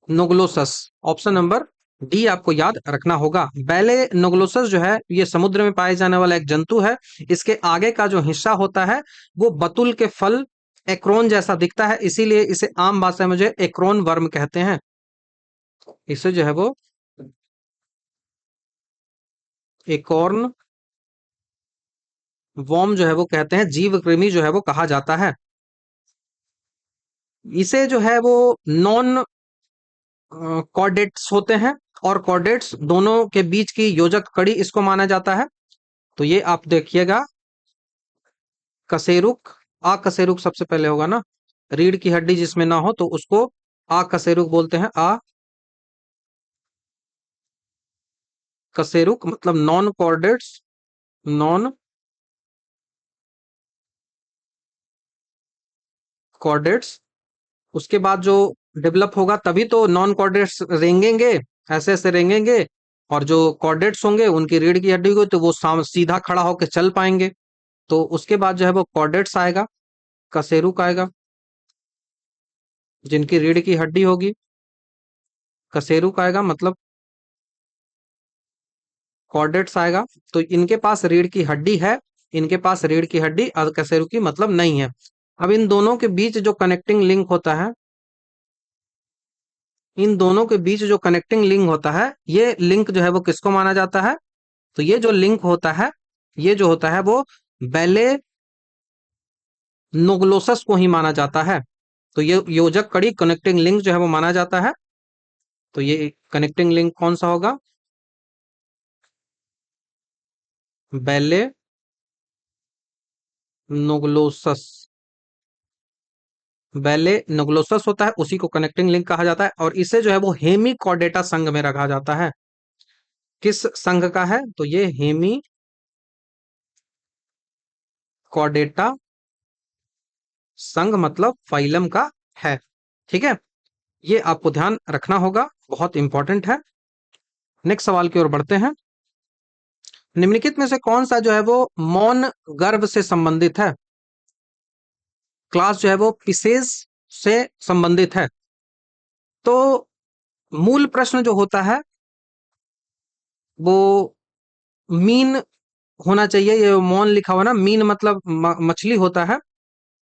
नोग्लोसस। ऑप्शन नंबर डी आपको याद रखना होगा। बेले नोग्लोसस जो है ये समुद्र में पाए जाने वाला एक जंतु है। इसके आगे का जो हिस्सा होता है वो बतुल के फल एक्रोन जैसा दिखता है, इसीलिए इसे आम भाषा में जो है एक्रोन वर्म कहते हैं। इसे जो है वो एकॉर्न वॉर्म जो है वो कहते हैं, जीव कृमि जो है वो कहा जाता है। इसे जो है वो नॉन कॉर्डेट्स होते हैं, और कॉर्डेट्स दोनों के बीच की योजक कड़ी इसको माना जाता है। तो ये आप देखिएगा, कशेरुक, कशेरुक सबसे पहले होगा ना, रीढ़ की हड्डी जिसमें ना हो तो उसको कशेरुक बोलते हैं। कशेरुक मतलब नॉन कॉर्डेट्स, नॉन कॉर्डेट्स। उसके बाद जो डेवलप होगा तभी तो नॉन कॉर्डेट्स रेंगेंगे, ऐसे ऐसे रेंगेंगे, और जो कॉर्डेट्स होंगे उनकी रीढ़ की हड्डी होगी तो वो सीधा खड़ा होकर चल पाएंगे। तो उसके बाद जो है वो कॉर्डेट्स आएगा, कशेरुक आएगा, जिनकी रीढ़ की हड्डी होगी। कशेरुक आएगा मतलब कॉर्डेट्स आएगा। तो इनके पास रीढ़ की हड्डी है, इनके पास रीढ़ की हड्डी, और कशेरुकी मतलब नहीं है। अब इन दोनों के बीच जो कनेक्टिंग लिंक होता है, इन दोनों के बीच जो कनेक्टिंग लिंक होता है, ये लिंक जो है वो किसको माना जाता है? तो ये जो लिंक होता है, ये जो होता है वो बैले नोगलोसस को ही माना जाता है। तो ये योजक कड़ी कनेक्टिंग लिंक जो है वो माना जाता है। तो ये कनेक्टिंग लिंक कौन सा होगा? बैले नोगलोसस। बैले नोगलोसस होता है, उसी को कनेक्टिंग लिंक कहा जाता है, और इसे जो है वो हेमी कॉर्डेटा संघ में रखा जाता है। किस संघ का है? तो ये हेमी कॉर्डेटा संघ मतलब फाइलम का है। ठीक है, ये आपको ध्यान रखना होगा, बहुत इंपॉर्टेंट है। नेक्स्ट सवाल की ओर बढ़ते हैं। निम्नलिखित में से कौन सा जो है वो मौन गर्भ से संबंधित है? क्लास जो है वो पिसेज से संबंधित है। तो मूल प्रश्न जो होता है वो मीन होना चाहिए। ये मौन लिखा हुआ ना, मीन मतलब मछली होता है।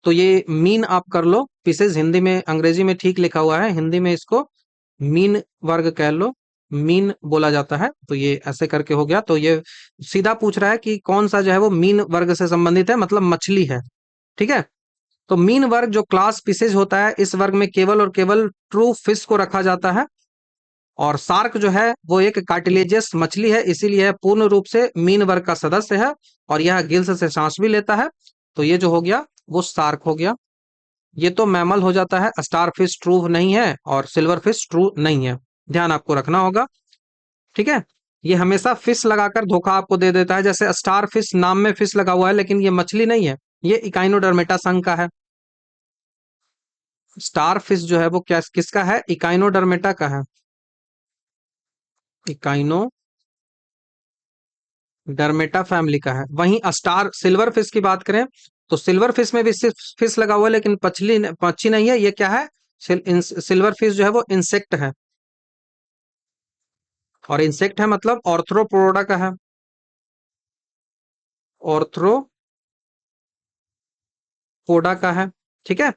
तो ये मीन आप कर लो, पिसेज हिंदी में, अंग्रेजी में ठीक लिखा हुआ है, हिंदी में इसको मीन वर्ग कह लो, मीन बोला जाता है। तो ये ऐसे करके हो गया। तो ये सीधा पूछ रहा है कि कौन सा जो है वो मीन वर्ग से संबंधित है, मतलब मछली है। ठीक है, तो मीन वर्ग जो क्लास फिशेज होता है, इस वर्ग में केवल और केवल ट्रू फिश को रखा जाता है। और शार्क जो है वो एक कार्टिलेजियस मछली है, इसीलिए यह पूर्ण रूप से मीन वर्ग का सदस्य है, और यह गिल्स से सांस भी लेता है। तो ये जो हो गया वो शार्क हो गया। ये तो मैमल हो जाता है, स्टार फिश ट्रू नहीं है और सिल्वर फिश ट्रू नहीं है, ध्यान आपको रखना होगा। ठीक है, ये हमेशा फिश लगाकर धोखा आपको दे देता है, जैसे स्टार फिश नाम में फिश लगा हुआ है लेकिन ये मछली नहीं है, ये इकाइनोडर्मेटा संघ का है। स्टार फिश जो है वो क्या किसका है? इकाइनोडर्मेटा का है। इकाइनोडर्मेटा फैमिली का है। वहीं स्टार सिल्वर फिश की बात करें तो सिल्वर फिश में भी सिर्फ फिश लगा हुआ है लेकिन पक्षी नहीं है। ये क्या है? सिल्वर फिश जो है वो इंसेक्ट है, और इंसेक्ट है मतलब ऑर्थ्रोपोडा का है। ऑर्थ्रोपोडा का है। ठीक है,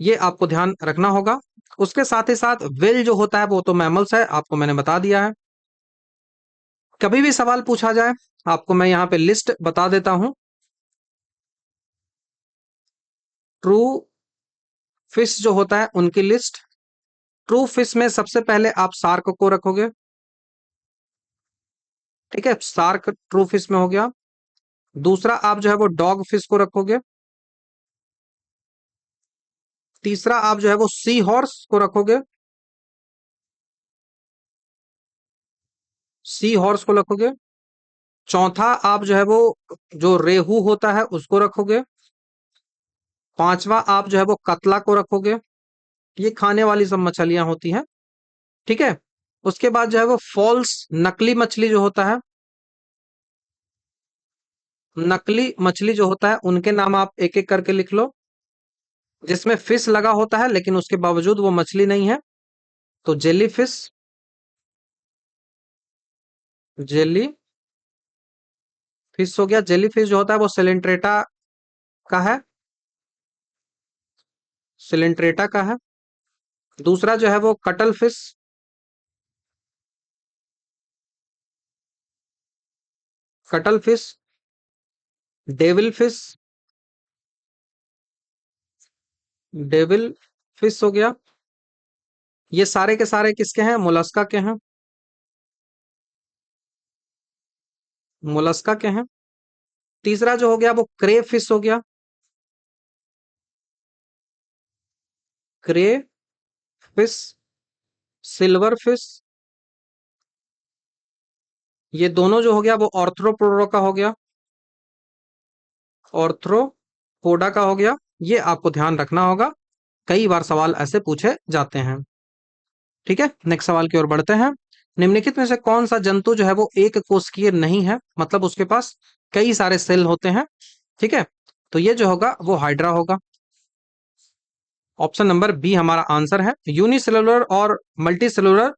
ये आपको ध्यान रखना होगा। उसके साथ ही साथ व्हेल जो होता है वो तो मैमल्स है, आपको मैंने बता दिया है। कभी भी सवाल पूछा जाए, आपको मैं यहाँ पे लिस्ट बता देता हूं। ट्रू फिश जो होता है उनकी लिस्ट। ट्रू फिश में सबसे पहले आप शार्क को रखोगे। ठीक है, शार्क ट्रू फिश में हो गया। दूसरा आप जो है वो डॉग फिश को रखोगे। तीसरा आप जो है वो सी हॉर्स को रखोगे। सी हॉर्स को रखोगे। चौथा आप जो है वो जो रेहू होता है उसको रखोगे। पांचवा आप जो है वो कतला को रखोगे। ये खाने वाली सब मछलियां होती हैं। ठीक है, उसके बाद जो है वो फॉल्स नकली मछली जो होता है, नकली मछली जो होता है उनके नाम आप एक एक करके लिख लो, जिसमें फिश लगा होता है लेकिन उसके बावजूद वो मछली नहीं है। तो जेली फिश, जेली फिश हो गया। जेली फिश जो होता है वो सिलेंट्रेटा का है, सिलेंट्रेटा का है। दूसरा जो है वो cuttle fish, cuttle fish. Devil fish, devil fish हो गया। ये सारे के सारे किसके हैं? मोलस्का के हैं, मोलस्का के हैं। तीसरा जो हो गया वो क्रे फिश हो गया, क्रे फिश, सिल्वर फिश, ये दोनों जो हो गया वो ऑर्थ्रोपोडा का हो गया, ऑर्थ्रोपोडा का हो गया। ये आपको ध्यान रखना होगा, कई बार सवाल ऐसे पूछे जाते हैं। ठीक है, नेक्स्ट सवाल की ओर बढ़ते हैं। निम्नलिखित में से कौन सा जंतु जो है वो एक कोशिकीय नहीं है, मतलब उसके पास कई सारे सेल होते हैं। ठीक है, तो ये जो होगा वो हाइड्रा होगा। ऑप्शन नंबर बी हमारा आंसर है, यूनिसेलुलर और मल्टीसेलुलर।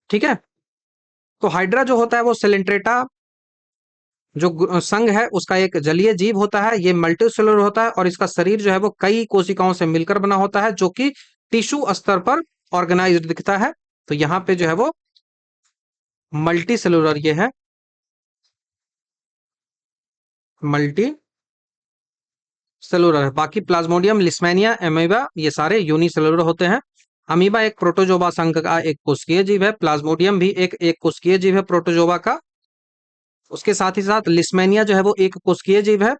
ठीक है, तो हाइड्रा जो होता है वो सेलेंट्रेटा जो संघ है उसका एक जलीय जीव होता है। ये मल्टीसेलुलर होता है और इसका शरीर जो है वो कई कोशिकाओं से मिलकर बना होता है, जो कि टिश्यू स्तर पर ऑर्गेनाइज्ड दिखता है। तो यहाँ पे जो है वो मल्टी सेलुलर ये है, मल्टी सेलुलर है। बाकी प्लाज्मोडियम, लिस्मेनिया, एमीबा ये सारे यूनिसेलुलर होते हैं। अमीबा एक प्रोटोजोआ संघ का एक कोशिकीय जीव है। प्लाज्मोडियम भी एक कोशिकीय जीव है प्रोटोजोआ का। उसके साथ ही साथ लिस्मेनिया जो है वो एक कोशिकीय जीव है,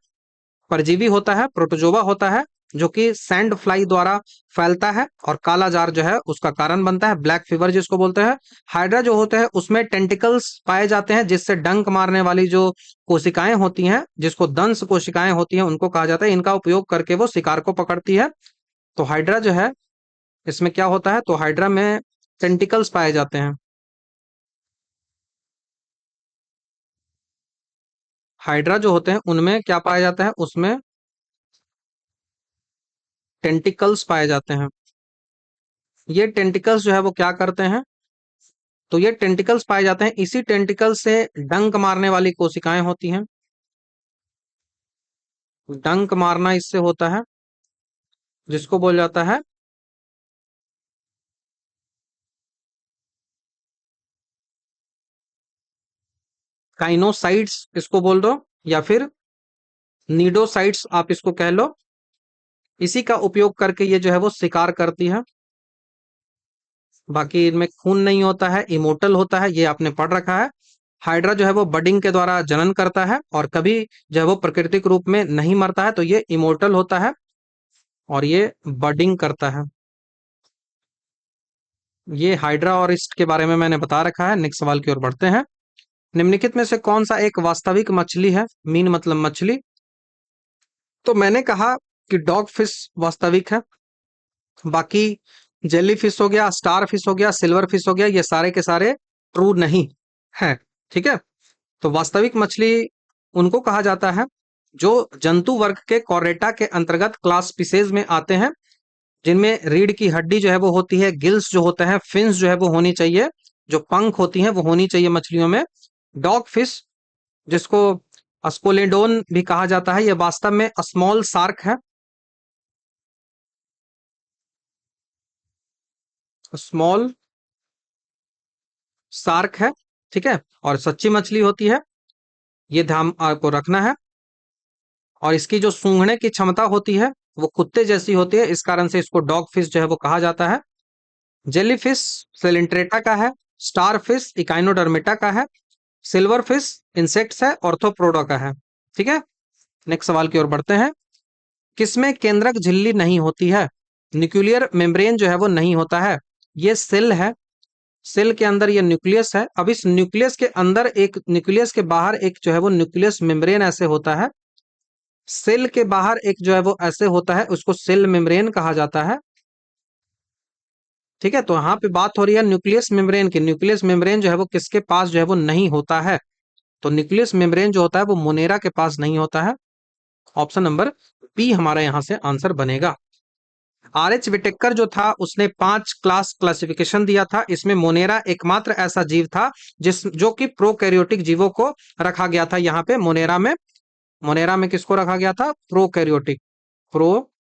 परजीवी होता है, प्रोटोजोआ होता है, जो कि सैंड फ्लाई द्वारा फैलता है और काला जार जो है उसका कारण बनता है, ब्लैक फीवर जिसको बोलते हैं। हाइड्रा जो होते हैं उसमें टेंटिकल्स पाए जाते हैं, जिससे डंक मारने वाली जो कोशिकाएं होती हैं, जिसको दंश कोशिकाएं होती हैं, उनको कहा जाता है। इनका उपयोग करके वो शिकार को पकड़ती है। तो हाइड्रा जो है इसमें क्या होता है, तो हाइड्रा में टेंटिकल्स पाए जाते हैं। हाइड्रा जो होते हैं उनमें क्या पाया जाता है, उसमें टेंटिकल्स पाए जाते हैं। ये टेंटिकल्स जो है वो क्या करते हैं, तो ये टेंटिकल्स पाए जाते हैं, इसी टेंटिकल से डंक मारने वाली कोशिकाएं होती हैं। डंक मारना इससे होता है, जिसको बोल जाता है काइनोसाइट्स, इसको बोल दो, या फिर नीडोसाइट्स आप इसको कह लो। इसी का उपयोग करके ये जो है वो शिकार करती है। बाकी इनमें खून नहीं होता है, इमोर्टल होता है, ये आपने पढ़ रखा है। हाइड्रा जो है वो बडिंग के द्वारा जनन करता है और कभी जो है वो प्राकृतिक रूप में नहीं मरता है, तो ये इमोर्टल होता है और ये बडिंग करता है। ये हाइड्रा और इस्ट के बारे में मैंने बता रखा है। नेक्स्ट सवाल की ओर बढ़ते हैं। निम्नलिखित में से कौन सा एक वास्तविक मछली है, मीन मतलब मछली। तो मैंने कहा कि डॉग फिश वास्तविक है। बाकी जेली फिश हो गया, स्टार फिश हो गया, सिल्वर फिश हो गया, ये सारे के सारे ट्रू नहीं है। ठीक है, तो वास्तविक मछली उनको कहा जाता है जो जंतु वर्ग के कॉर्डेटा के अंतर्गत क्लास स्पीसीज में आते हैं, जिनमें रीढ़ की हड्डी जो है वो होती है, गिल्स जो होते हैं, फिन्स जो है वो होनी चाहिए, जो पंख होती हैं वो होनी चाहिए मछलियों में। डॉग फिश जिसको अस्कोलेडोन भी कहा जाता है, यह वास्तव में स्मॉल शार्क है, स्मॉल शार्क है। ठीक है, और सच्ची मछली होती है, ये ध्यान आपको रखना है। और इसकी जो सूंघने की क्षमता होती है वो कुत्ते जैसी होती है, इस कारण से इसको डॉग फिश जो है वो कहा जाता है। जेलीफिश सेलिंट्रेटा का है, स्टार फिश इकाइनोडर्मेटा का है, सिल्वर फिश इंसेक्ट्स है, ऑर्थोप्रोडा का है। ठीक है, नेक्स्ट सवाल की ओर बढ़ते हैं। किसमें केंद्रक झिल्ली नहीं होती है, न्यूक्लियर मेम्ब्रेन जो है वो नहीं होता है। ये सेल है, सेल के अंदर ये न्यूक्लियस है। अब इस न्यूक्लियस के अंदर एक, न्यूक्लियस के बाहर एक जो है वो न्यूक्लियस मेम्ब्रेन ऐसे होता है। सेल के बाहर एक जो है वो ऐसे होता है, उसको सेल मेम्ब्रेन कहा जाता है। ठीक है, तो यहाँ पे बात हो रही है न्यूक्लियस मेम्ब्रेन की। न्यूक्लियस मेम्ब्रेन जो है वो किसके पास जो है वो नहीं होता है, तो न्यूक्लियस मेम्ब्रेन जो होता है वो मोनेरा के पास नहीं होता है। ऑप्शन नंबर बी हमारा यहाँ से आंसर बनेगा। आर एच विटेकर जो था उसने 5 क्लास क्लासिफिकेशन दिया था, इसमें मोनेरा एकमात्र ऐसा जीव था जिस जो कि प्रोकैरियोटिक जीवों को रखा गया था। यहाँ पे मोनेरा में, मोनेरा में किसको रखा गया था, प्रोकैरियोटिक, प्रोकैरियोटिक।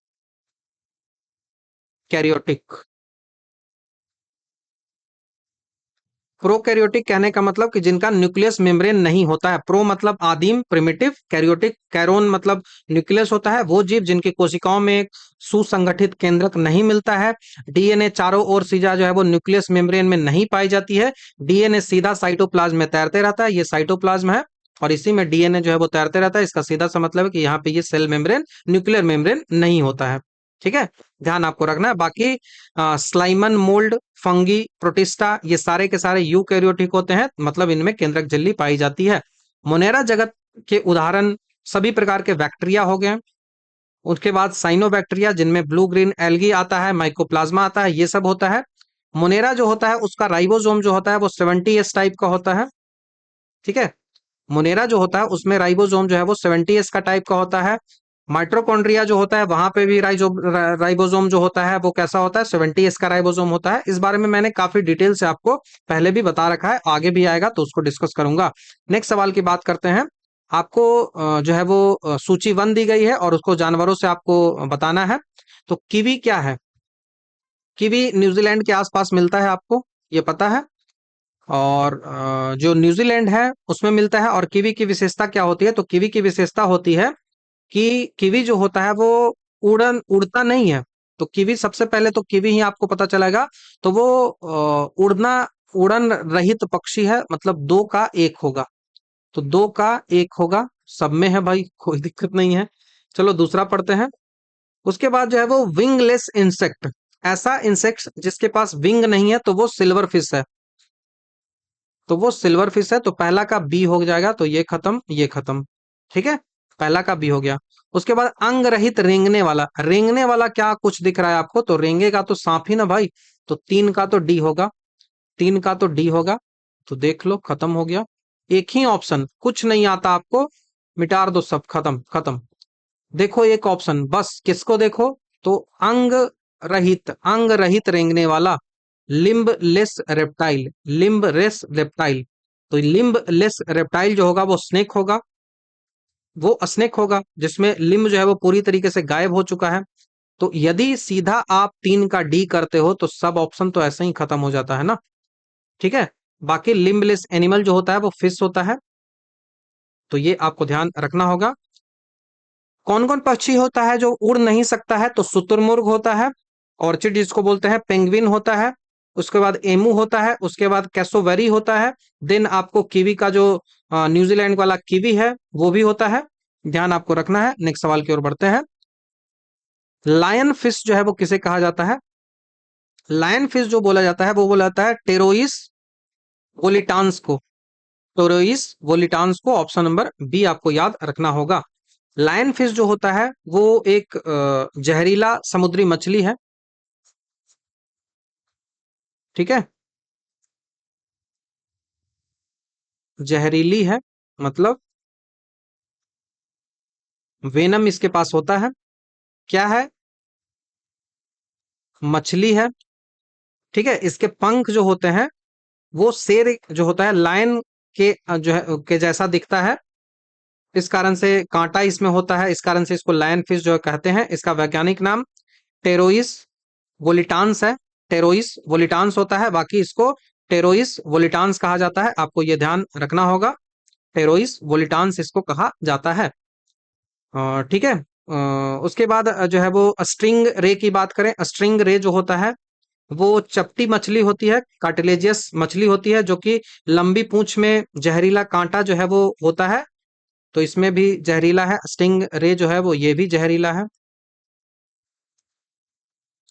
प्रोकैरियोटिक कहने का मतलब कि जिनका न्यूक्लियस मेम्ब्रेन नहीं होता है। प्रो मतलब आदिम, प्रिमिटिव, कैरियोटिक कैरोन मतलब न्यूक्लियस होता है। वो जीव जिनकी कोशिकाओं में एक सुसंगठित केंद्रक नहीं मिलता है, डीएनए चारों ओर सीधा जो है वो न्यूक्लियस मेम्ब्रेन में नहीं पाई जाती है, डीएनए सीधा साइटोप्लाज्म में तैरते रहता है, ये साइटोप्लाज्म है और इसी में डीएनए जो है वो तैरते रहता है। इसका सीधा सा मतलब है कि यहाँ पे ये सेल मेम्ब्रेन, न्यूक्लियर मेम्ब्रेन नहीं होता है। ठीक है, ध्यान आपको रखना है। बाकी स्लाइमन, मोल्ड, फंगी, प्रोटिस्टा ये सारे के सारे यूकैरियोटिक होते हैं, मतलब इनमें केंद्रक झिल्ली पाई जाती है। मोनेरा जगत के उदाहरण सभी प्रकार के बैक्टीरिया हो गए। उसके बाद साइनोबैक्टीरिया जिनमें ब्लू ग्रीन एल्गी आता है, माइकोप्लाज्मा आता है, ये सब होता है। मोनेरा जो होता है उसका राइबोसोम जो होता है वो 70S टाइप का होता है। ठीक है, मोनेरा जो होता है उसमें राइबोसोम जो है वो 70S का टाइप का होता है। माइटोकॉन्ड्रिया जो होता है वहां पे भी राइबोसोम जो होता है वो कैसा होता है, 70S का राइबोसोम होता है। इस बारे में मैंने काफी डिटेल से आपको पहले भी बता रखा है, आगे भी आएगा तो उसको डिस्कस करूंगा। नेक्स्ट सवाल की बात करते हैं। आपको जो है वो सूची 1 दी गई है और उसको जानवरों से आपको बताना है। तो कीवी क्या है? कीवी न्यूजीलैंड के आसपास मिलता है, आपको ये पता है। और जो न्यूजीलैंड है उसमें मिलता है। और कीवी की विशेषता क्या होती है? तो कीवी की विशेषता होती है कि कीवी जो होता है वो उड़ता नहीं है। तो कीवी, सबसे पहले तो कीवी ही आपको पता चलेगा। तो वो उड़न रहित पक्षी है, मतलब दो का एक होगा। तो दो का एक होगा, सब में है भाई, कोई दिक्कत नहीं है। चलो दूसरा पढ़ते हैं। उसके बाद जो है वो विंगलेस इंसेक्ट, ऐसा इंसेक्ट जिसके पास विंग नहीं है तो वो सिल्वर फिश है। तो वो सिल्वर फिश है, तो पहला का बी हो जाएगा, तो ये खत्म, ये खत्म। ठीक है, पहला का बी हो गया। उसके बाद अंग रहित रेंगने वाला, रेंगने वाला क्या कुछ दिख रहा है आपको? तो रेंगेगा तो सांप ही ना भाई। तो 3 का तो डी होगा, 3 का तो डी होगा। तो देख लो, खत्म हो गया। एक ही ऑप्शन, कुछ नहीं आता आपको, मिटा दो सब, खत्म खत्म। देखो एक ऑप्शन बस, किसको देखो? तो अंग रहित रेंगने वाला, limb less reptile, limb less reptile. तो लिम्ब लेस रेप्टाइल जो होगा वो स्नेक होगा, वो स्नेक होगा जिसमें लिम्ब जो है वो पूरी तरीके से गायब हो चुका है। तो यदि सीधा आप 3 का डी करते हो तो सब ऑप्शन तो ऐसे ही खत्म हो जाता है ना। ठीक है, बाकी लिम्बलेस एनिमल जो होता है वो फिश होता है। तो ये आपको ध्यान रखना होगा। कौन कौन पक्षी होता है जो उड़ नहीं सकता है? तो शुतुरमुर्ग होता है, ऑर्चिड जिसको बोलते हैं, पेंगुइन होता है, उसके बाद एमू होता है, उसके बाद कैसोवेरी होता है। देन आपको कीवी का जो न्यूजीलैंड वाला कीवी है वो भी होता है। ध्यान आपको रखना है। नेक्स्ट सवाल की ओर बढ़ते हैं। लायन फिश जो है वो किसे कहा जाता है? लायन फिश जो बोला जाता है वो बोला जाता है टेरोइस वोलिटान्स को। टेरोइस वोलिटान्स को, ऑप्शन नंबर बी आपको याद रखना होगा। लायन फिश जो होता है वो एक जहरीला समुद्री मछली है। ठीक है, जहरीली है, मतलब वेनम इसके पास होता है। क्या है? मछली है। ठीक है, इसके पंख जो होते हैं वो शेर जो होता है लायन के जो है के जैसा दिखता है। इस कारण से कांटा इसमें होता है, इस कारण से इसको लायन फिश जो कहते हैं। इसका वैज्ञानिक नाम टेरोइस वोलिटान्स है। टेरोइस वोलिटान्स होता है, बाकी इसको टेरोइस वोलिटान्स कहा जाता है, आपको ये ध्यान रखना होगा। टेरोइस वोलिटान्स इसको कहा जाता है। ठीक है। उसके बाद जो है वो स्ट्रिंग रे की बात करें। स्ट्रिंग रे जो होता है वो चपटी मछली होती है, कार्टिलेजियस मछली होती है, जो कि लंबी पूंछ में जहरीला कांटा जो है वो होता है। तो इसमें भी जहरीला है। स्टिंग रे जो है वो ये भी जहरीला है।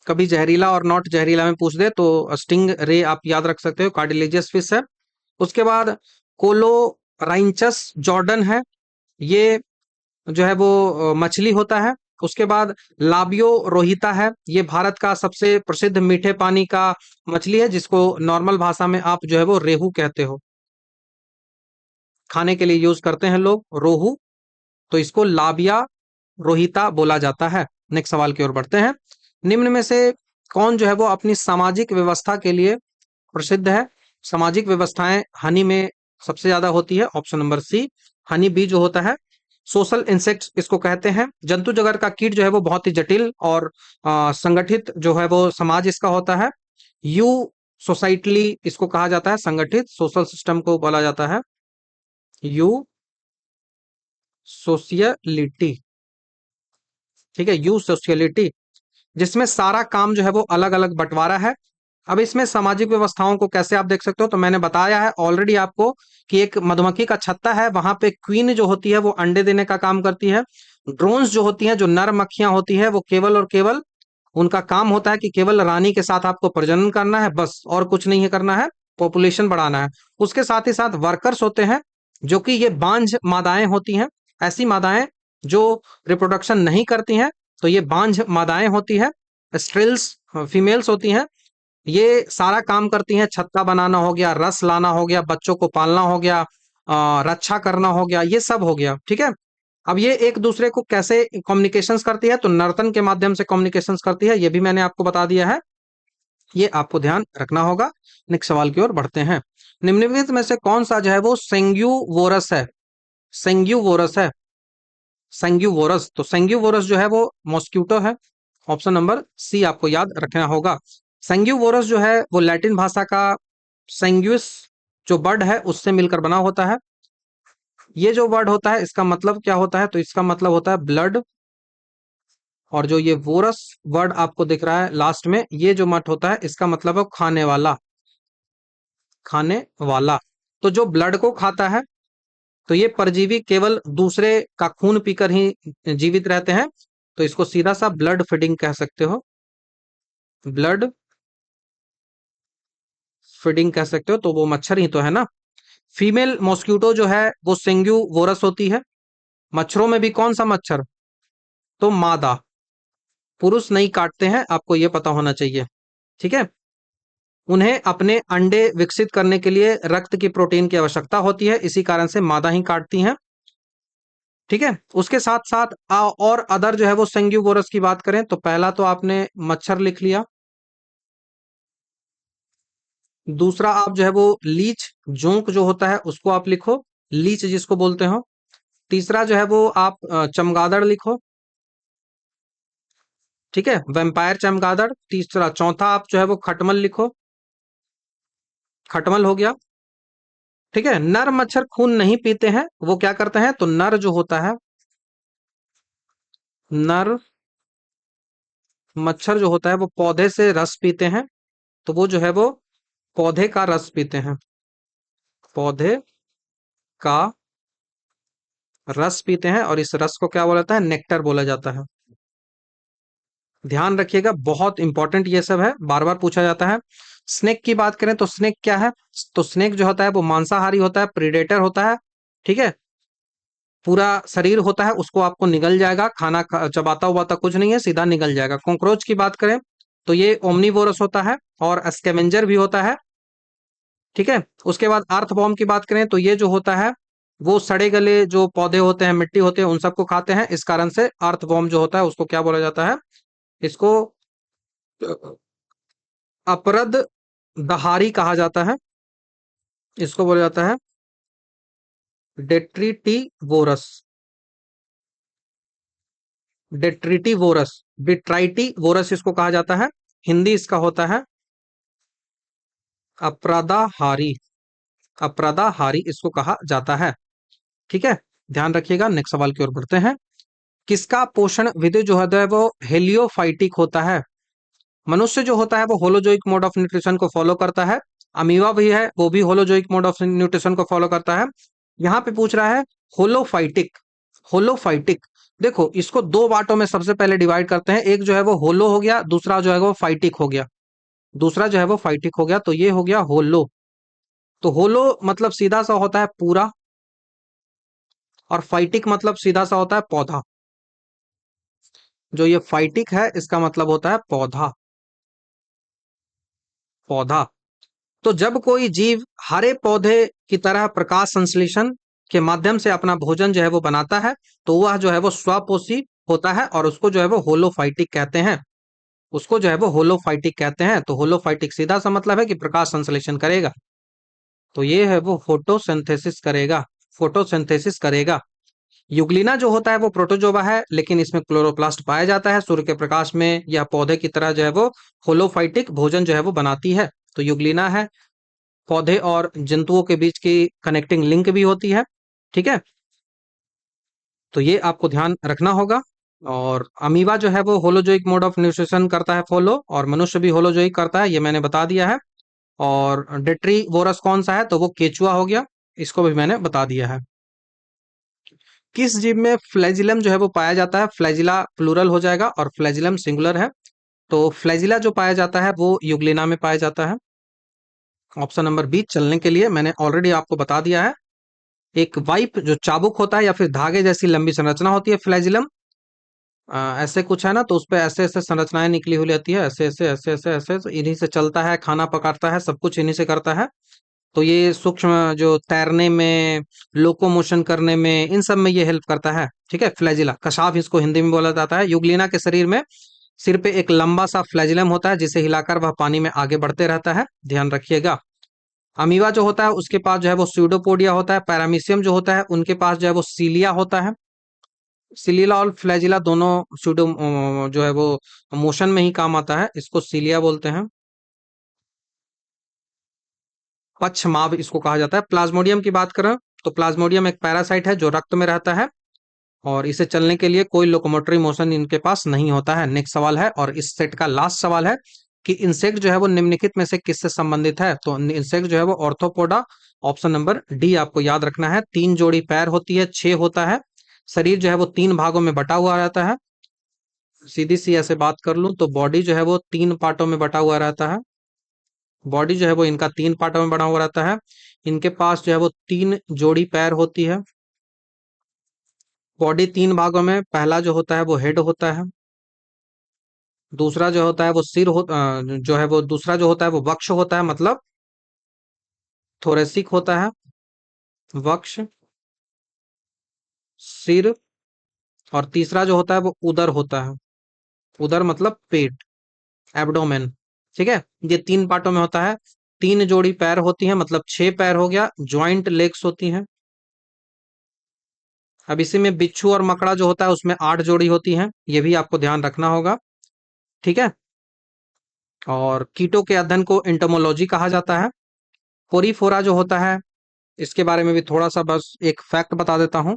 कभी जहरीला और नॉट जहरीला में पूछ दे तो स्टिंग रे आप याद रख सकते हो, कार्टिलेजियस फिश है। उसके बाद कोलोराइंचस जॉर्डन है, ये जो है वो मछली होता है। उसके बाद लाबियो रोहिता है, ये भारत का सबसे प्रसिद्ध मीठे पानी का मछली है, जिसको नॉर्मल भाषा में आप जो है वो रेहू कहते हो। खाने के लिए यूज करते हैं लोग रोहू, तो इसको लाबिया रोहिता बोला जाता है। नेक्स्ट सवाल की ओर बढ़ते हैं। निम्न में से कौन जो है वो अपनी सामाजिक व्यवस्था के लिए प्रसिद्ध है? सामाजिक व्यवस्थाएं हनी में सबसे ज्यादा होती है, option number C. Honey bee जो होता है सोशल इंसेक्ट इसको कहते हैं। जंतु जगत का कीट जो है वो बहुत ही जटिल और संगठित जो है वो समाज इसका होता है। यू सोसाइटली इसको कहा जाता है, संगठित सोशल सिस्टम को बोला जाता है यू सोशियलिटी। ठीक है, यू सोशियलिटी, जिसमें सारा काम जो है वो अलग अलग बंटवारा है। अब इसमें सामाजिक व्यवस्थाओं को कैसे आप देख सकते हो? तो मैंने बताया है ऑलरेडी आपको कि एक मधुमक्खी का छत्ता है, वहां पे क्वीन जो होती है वो अंडे देने का काम करती है। ड्रोन्स जो होती हैं, जो नर मक्खियां होती है, वो केवल और केवल उनका काम होता है कि केवल रानी के साथ आपको प्रजनन करना है, बस, और कुछ नहीं है करना है, पॉपुलेशन बढ़ाना है। उसके साथ ही साथ वर्कर्स होते हैं, जो कि ये बांझ मादाएं होती हैं, ऐसी मादाएं जो रिप्रोडक्शन नहीं करती हैं, तो ये बांझ मादाएं होती हैं, स्ट्रिल्स फीमेल्स होती हैं। ये सारा काम करती हैं, छत्ता बनाना हो गया, रस लाना हो गया, बच्चों को पालना हो गया, रक्षा करना हो गया, ये सब हो गया, ठीक है। अब ये एक दूसरे को कैसे कम्युनिकेशंस करती है, तो नर्तन के माध्यम से कम्युनिकेशंस करती है, ये भी मैंने आपको बता दिया है, ये आपको ध्यान रखना होगा। नेक्स्ट सवाल की ओर बढ़ते हैं। निम्नलिखित में से कौन सा जो है वो सेंग्यूवोरस है? सेंग्यूवोरस है, सेंग्यूवोरस, तो सेंग्यूवोरस जो है वो मॉस्क्यूटो है। ऑप्शन नंबर सी आपको याद रखना होगा। सेंग्यूवोरस जो है वो लैटिन भाषा का सेंग्यूस जो वर्ड है उससे मिलकर बना होता है। ये जो वर्ड होता है इसका मतलब क्या होता है, तो इसका मतलब होता है ब्लड, और जो ये वोरस वर्ड आपको दिख रहा है लास्ट में, ये जो मत होता है इसका मतलब है खाने वाला, खाने वाला। तो जो ब्लड को खाता है, तो ये परजीवी केवल दूसरे का खून पीकर ही जीवित रहते हैं, तो इसको सीधा सा ब्लड फीडिंग कह सकते हो, ब्लड फीडिंग कह सकते हो, तो वो मच्छर ही तो है ना। फीमेल मॉस्क्यूटो जो है वो सेंग्यू वोरस होती है। मच्छरों में भी कौन सा मच्छर, तो मादा, पुरुष नहीं काटते हैं, आपको ये पता होना चाहिए, ठीक है। उन्हें अपने अंडे विकसित करने के लिए रक्त की प्रोटीन की आवश्यकता होती है, इसी कारण से मादा ही काटती हैं, ठीक है। उसके साथ साथ और अदर जो है वो सेंग्यूवोरस की बात करें, तो पहला तो आपने मच्छर लिख लिया, दूसरा आप जो है वो लीच, जोंक जो होता है उसको आप लिखो, लीच जिसको बोलते हो। तीसरा जो है वो आप चमगादड़ लिखो, ठीक है, वेम्पायर चमगादड़। तीसरा, चौथा आप जो है वो खटमल लिखो, खटमल हो गया, ठीक है। नर मच्छर खून नहीं पीते हैं, वो क्या करते हैं, तो नर जो होता है, नर मच्छर जो होता है वो पौधे से रस पीते हैं, तो वो जो है वो पौधे का रस पीते हैं, पौधे का रस पीते हैं, और इस रस को क्या बोला जाता है, नेक्टर बोला जाता है। ध्यान रखिएगा, बहुत इंपॉर्टेंट ये सब है, बार बार पूछा जाता है। स्नेक की बात करें तो स्नेक क्या है, तो स्नेक जो होता है वो मांसाहारी होता है, प्रीडेटर होता है, ठीक है। पूरा शरीर होता है, उसको आपको निगल जाएगा, खाना चबाता उबाता कुछ नहीं है, सीधा निगल जाएगा। कॉकरोच की बात करें तो ये ओमनीवोरस होता है और स्कैवेंजर भी होता है, ठीक है। उसके बाद अर्थवॉर्म की बात करें तो ये जो होता है वो सड़े गले जो पौधे होते हैं, मिट्टी होते हैं, उन सबको खाते हैं, इस कारण से अर्थवॉर्म जो होता है उसको क्या बोला जाता है, इसको अपरद दहारी कहा जाता है, इसको बोला जाता है डेट्रीटीवोरस, डेट्रीटीवोरस, डिट्राइटीवोरस इसको कहा जाता है। हिंदी इसका होता है अप्रदाहारी, अप्रदाहारी इसको कहा जाता है, ठीक है। ध्यान रखिएगा, नेक्स्ट सवाल की ओर बढ़ते हैं। किसका पोषण विधि जो है वो हेलियोफाइटिक होता है? मनुष्य जो होता है वो होलोजोइक मोड ऑफ न्यूट्रिशन को फॉलो करता है, अमीबा भी है वो भी होलोजोइक मोड ऑफ न्यूट्रिशन को फॉलो करता है। यहाँ पे पूछ रहा है होलोफाइटिक, होलोफाइटिक। देखो इसको दो बाटों में सबसे पहले डिवाइड करते हैं, एक जो है वो होलो हो गया, दूसरा जो है वो फाइटिक हो गया, दूसरा जो है वो फाइटिक हो गया, तो ये हो गया होलो। तो होलो मतलब सीधा सा होता है पूरा, और फाइटिक मतलब सीधा सा होता है पौधा। जो ये फाइटिक है इसका मतलब होता है पौधा, पौधा। तो जब कोई जीव हरे पौधे की तरह प्रकाश संश्लेषण के माध्यम से अपना भोजन जो है वो बनाता है, तो वह जो है वो स्वपोषी होता है, और उसको जो है वो होलोफाइटिक कहते हैं, उसको जो है वो होलोफाइटिक कहते हैं। तो होलोफाइटिक सीधा सा मतलब है कि प्रकाश संश्लेषण करेगा, तो ये है वो फोटोसिंथेसिस करेगा, फोटोसिंथेसिस करेगा। युग्लिना जो होता है वो प्रोटोजोवा है, लेकिन इसमें क्लोरोप्लास्ट पाया जाता है, सूर्य के प्रकाश में यह पौधे की तरह जो है वो होलोफाइटिक भोजन जो है वो बनाती है, तो युग्लिना है। पौधे और जंतुओं के बीच की कनेक्टिंग लिंक भी होती है, ठीक है। तो ये आपको ध्यान रखना होगा। और अमीबा जो है वो होलोजोइक मोड ऑफ न्यूट्रिशन करता है फॉलो, और मनुष्य भी होलोजोइक करता है, ये मैंने बता दिया है। और डेट्रीवोरस कौन सा है, तो वो केचुआ हो गया, इसको भी मैंने बता दिया है। किस जीव में फ्लैजिलम जो है वो पाया जाता है, फ्लैजिला प्लूरल हो जाएगा और फ्लैजिलम सिंगुलर है। तो फ्लैजिला जो पाया जाता है वो यूग्लिना में पाया जाता है। ऑप्शन नंबर बी चलने के लिए मैंने ऑलरेडी आपको बता दिया है। एक वाइप जो चाबुक होता है या फिर धागे जैसी लंबी संरचना होती है फ्लैजिलम, ऐसे कुछ है ना, तो उसपे ऐसे ऐसे संरचनाएं निकली हुई रहती है, ऐसे ऐसे ऐसे ऐसे ऐसे, तो इन्हीं से चलता है, खाना पकाता है, सब कुछ इन्हीं से करता है। तो ये सूक्ष्म जो तैरने में, लोकोमोशन करने में, इन सब में ये हेल्प करता है। ठीक है, फ्लैजिला कशाफ इसको हिंदी में बोला जाता है। यूग्लिना के शरीर में सिर पे एक लंबा सा फ्लैजिलम होता है जिसे हिलाकर वह पानी में आगे बढ़ते रहता है, ध्यान रखिएगा। अमीबा जो होता है उसके पास जो है वो स्यूडोपोडिया होता है। पैरामीशियम जो होता है उनके पास जो है वो सीलिया होता है। सिलिला और फ्लैजिला दोनों स्यूडो जो है वो मोशन में ही काम आता है, इसको सीलिया बोलते हैं। पक्षमाभ इसको कहा जाता है। प्लाज्मोडियम की बात करें तो प्लाज्मोडियम एक पैरासाइट है जो रक्त में रहता है और इसे चलने के लिए कोई लोकोमोटरी मोशन इनके पास नहीं होता है। नेक्स्ट सवाल है, और इस सेट का लास्ट सवाल है कि इंसेक्ट जो है वो निम्नलिखित में से किससे संबंधित है। तो इंसेक्ट जो है वो ऑर्थोपोडा, ऑप्शन नंबर डी आपको याद रखना है। 3 जोड़ी पैर होती है, 6 होता है, शरीर जो है वो 3 भागों में बटा हुआ रहता है। सीधी सी ऐसे बात कर लूं तो बॉडी जो है वो 3 पार्टों में बटा हुआ रहता है। बॉडी जो है वो इनका 3 पार्टों में बना हुआ रहता है। इनके पास जो है वो 3 जोड़ी पैर होती है। बॉडी 3 भागों में, पहला जो होता है वो हेड होता है, दूसरा जो होता है वो सिर जो है वो दूसरा जो होता है वो वक्ष होता है, मतलब थोरेसिक होता है, वक्ष, सिर, और तीसरा जो होता है वो उदर होता है। उदर मतलब पेट, एब्डोमेन। ठीक है, ये 3 पार्टों में होता है। 3 जोड़ी पैर होती हैं, मतलब 6 पैर हो गया, ज्वाइंट लेग्स होती हैं। अब इसी में बिच्छू और मकड़ा जो होता है उसमें 8 जोड़ी होती हैं, ये भी आपको ध्यान रखना होगा। ठीक है, और कीटों के अध्ययन को एंटोमोलॉजी कहा जाता है। पोरीफोरा जो होता है इसके बारे में भी थोड़ा सा बस एक फैक्ट बता देता हूं।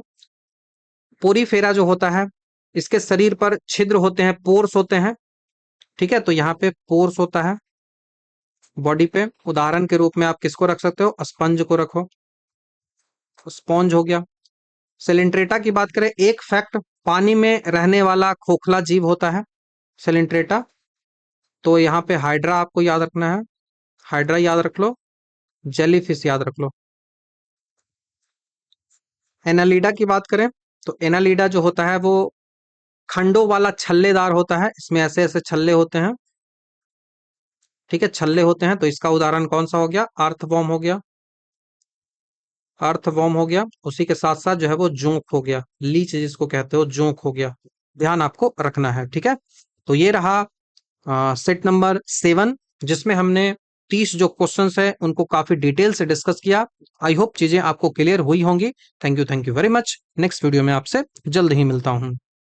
पोरीफेरा जो होता है इसके शरीर पर छिद्र होते हैं, पोर्स होते हैं। ठीक है, तो यहाँ पे पोर्स होता है बॉडी पे। उदाहरण के रूप में आप किसको रख सकते हो, स्पंज को रखो, स्पॉन्ज हो गया। सेलेंट्रेटा की बात करें, एक फैक्ट, पानी में रहने वाला खोखला जीव होता है सेलेंट्रेटा। तो यहाँ पे हाइड्रा आपको याद रखना है, हाइड्रा याद रख लो, जेलीफिश याद रख लो। एनालिडा की बात करें तो एनालिडा जो होता है वो खंडों वाला छल्लेदार होता है, इसमें ऐसे ऐसे छल्ले होते हैं। ठीक है, छल्ले होते हैं, तो इसका उदाहरण कौन सा हो गया, अर्थवॉर्म हो गया, अर्थवॉर्म हो गया। उसी के साथ साथ जो है वो जोंक हो गया, लीच जिसको कहते हो, जोंक हो गया, ध्यान आपको रखना है। ठीक है, तो ये रहा सेट नंबर 7, जिसमें हमने 30 जो क्वेश्चंस है उनको काफी डिटेल से डिस्कस किया। आई होप चीजें आपको क्लियर हुई होंगी। Thank you very much. Next video में आपसे जल्द ही मिलता हूं।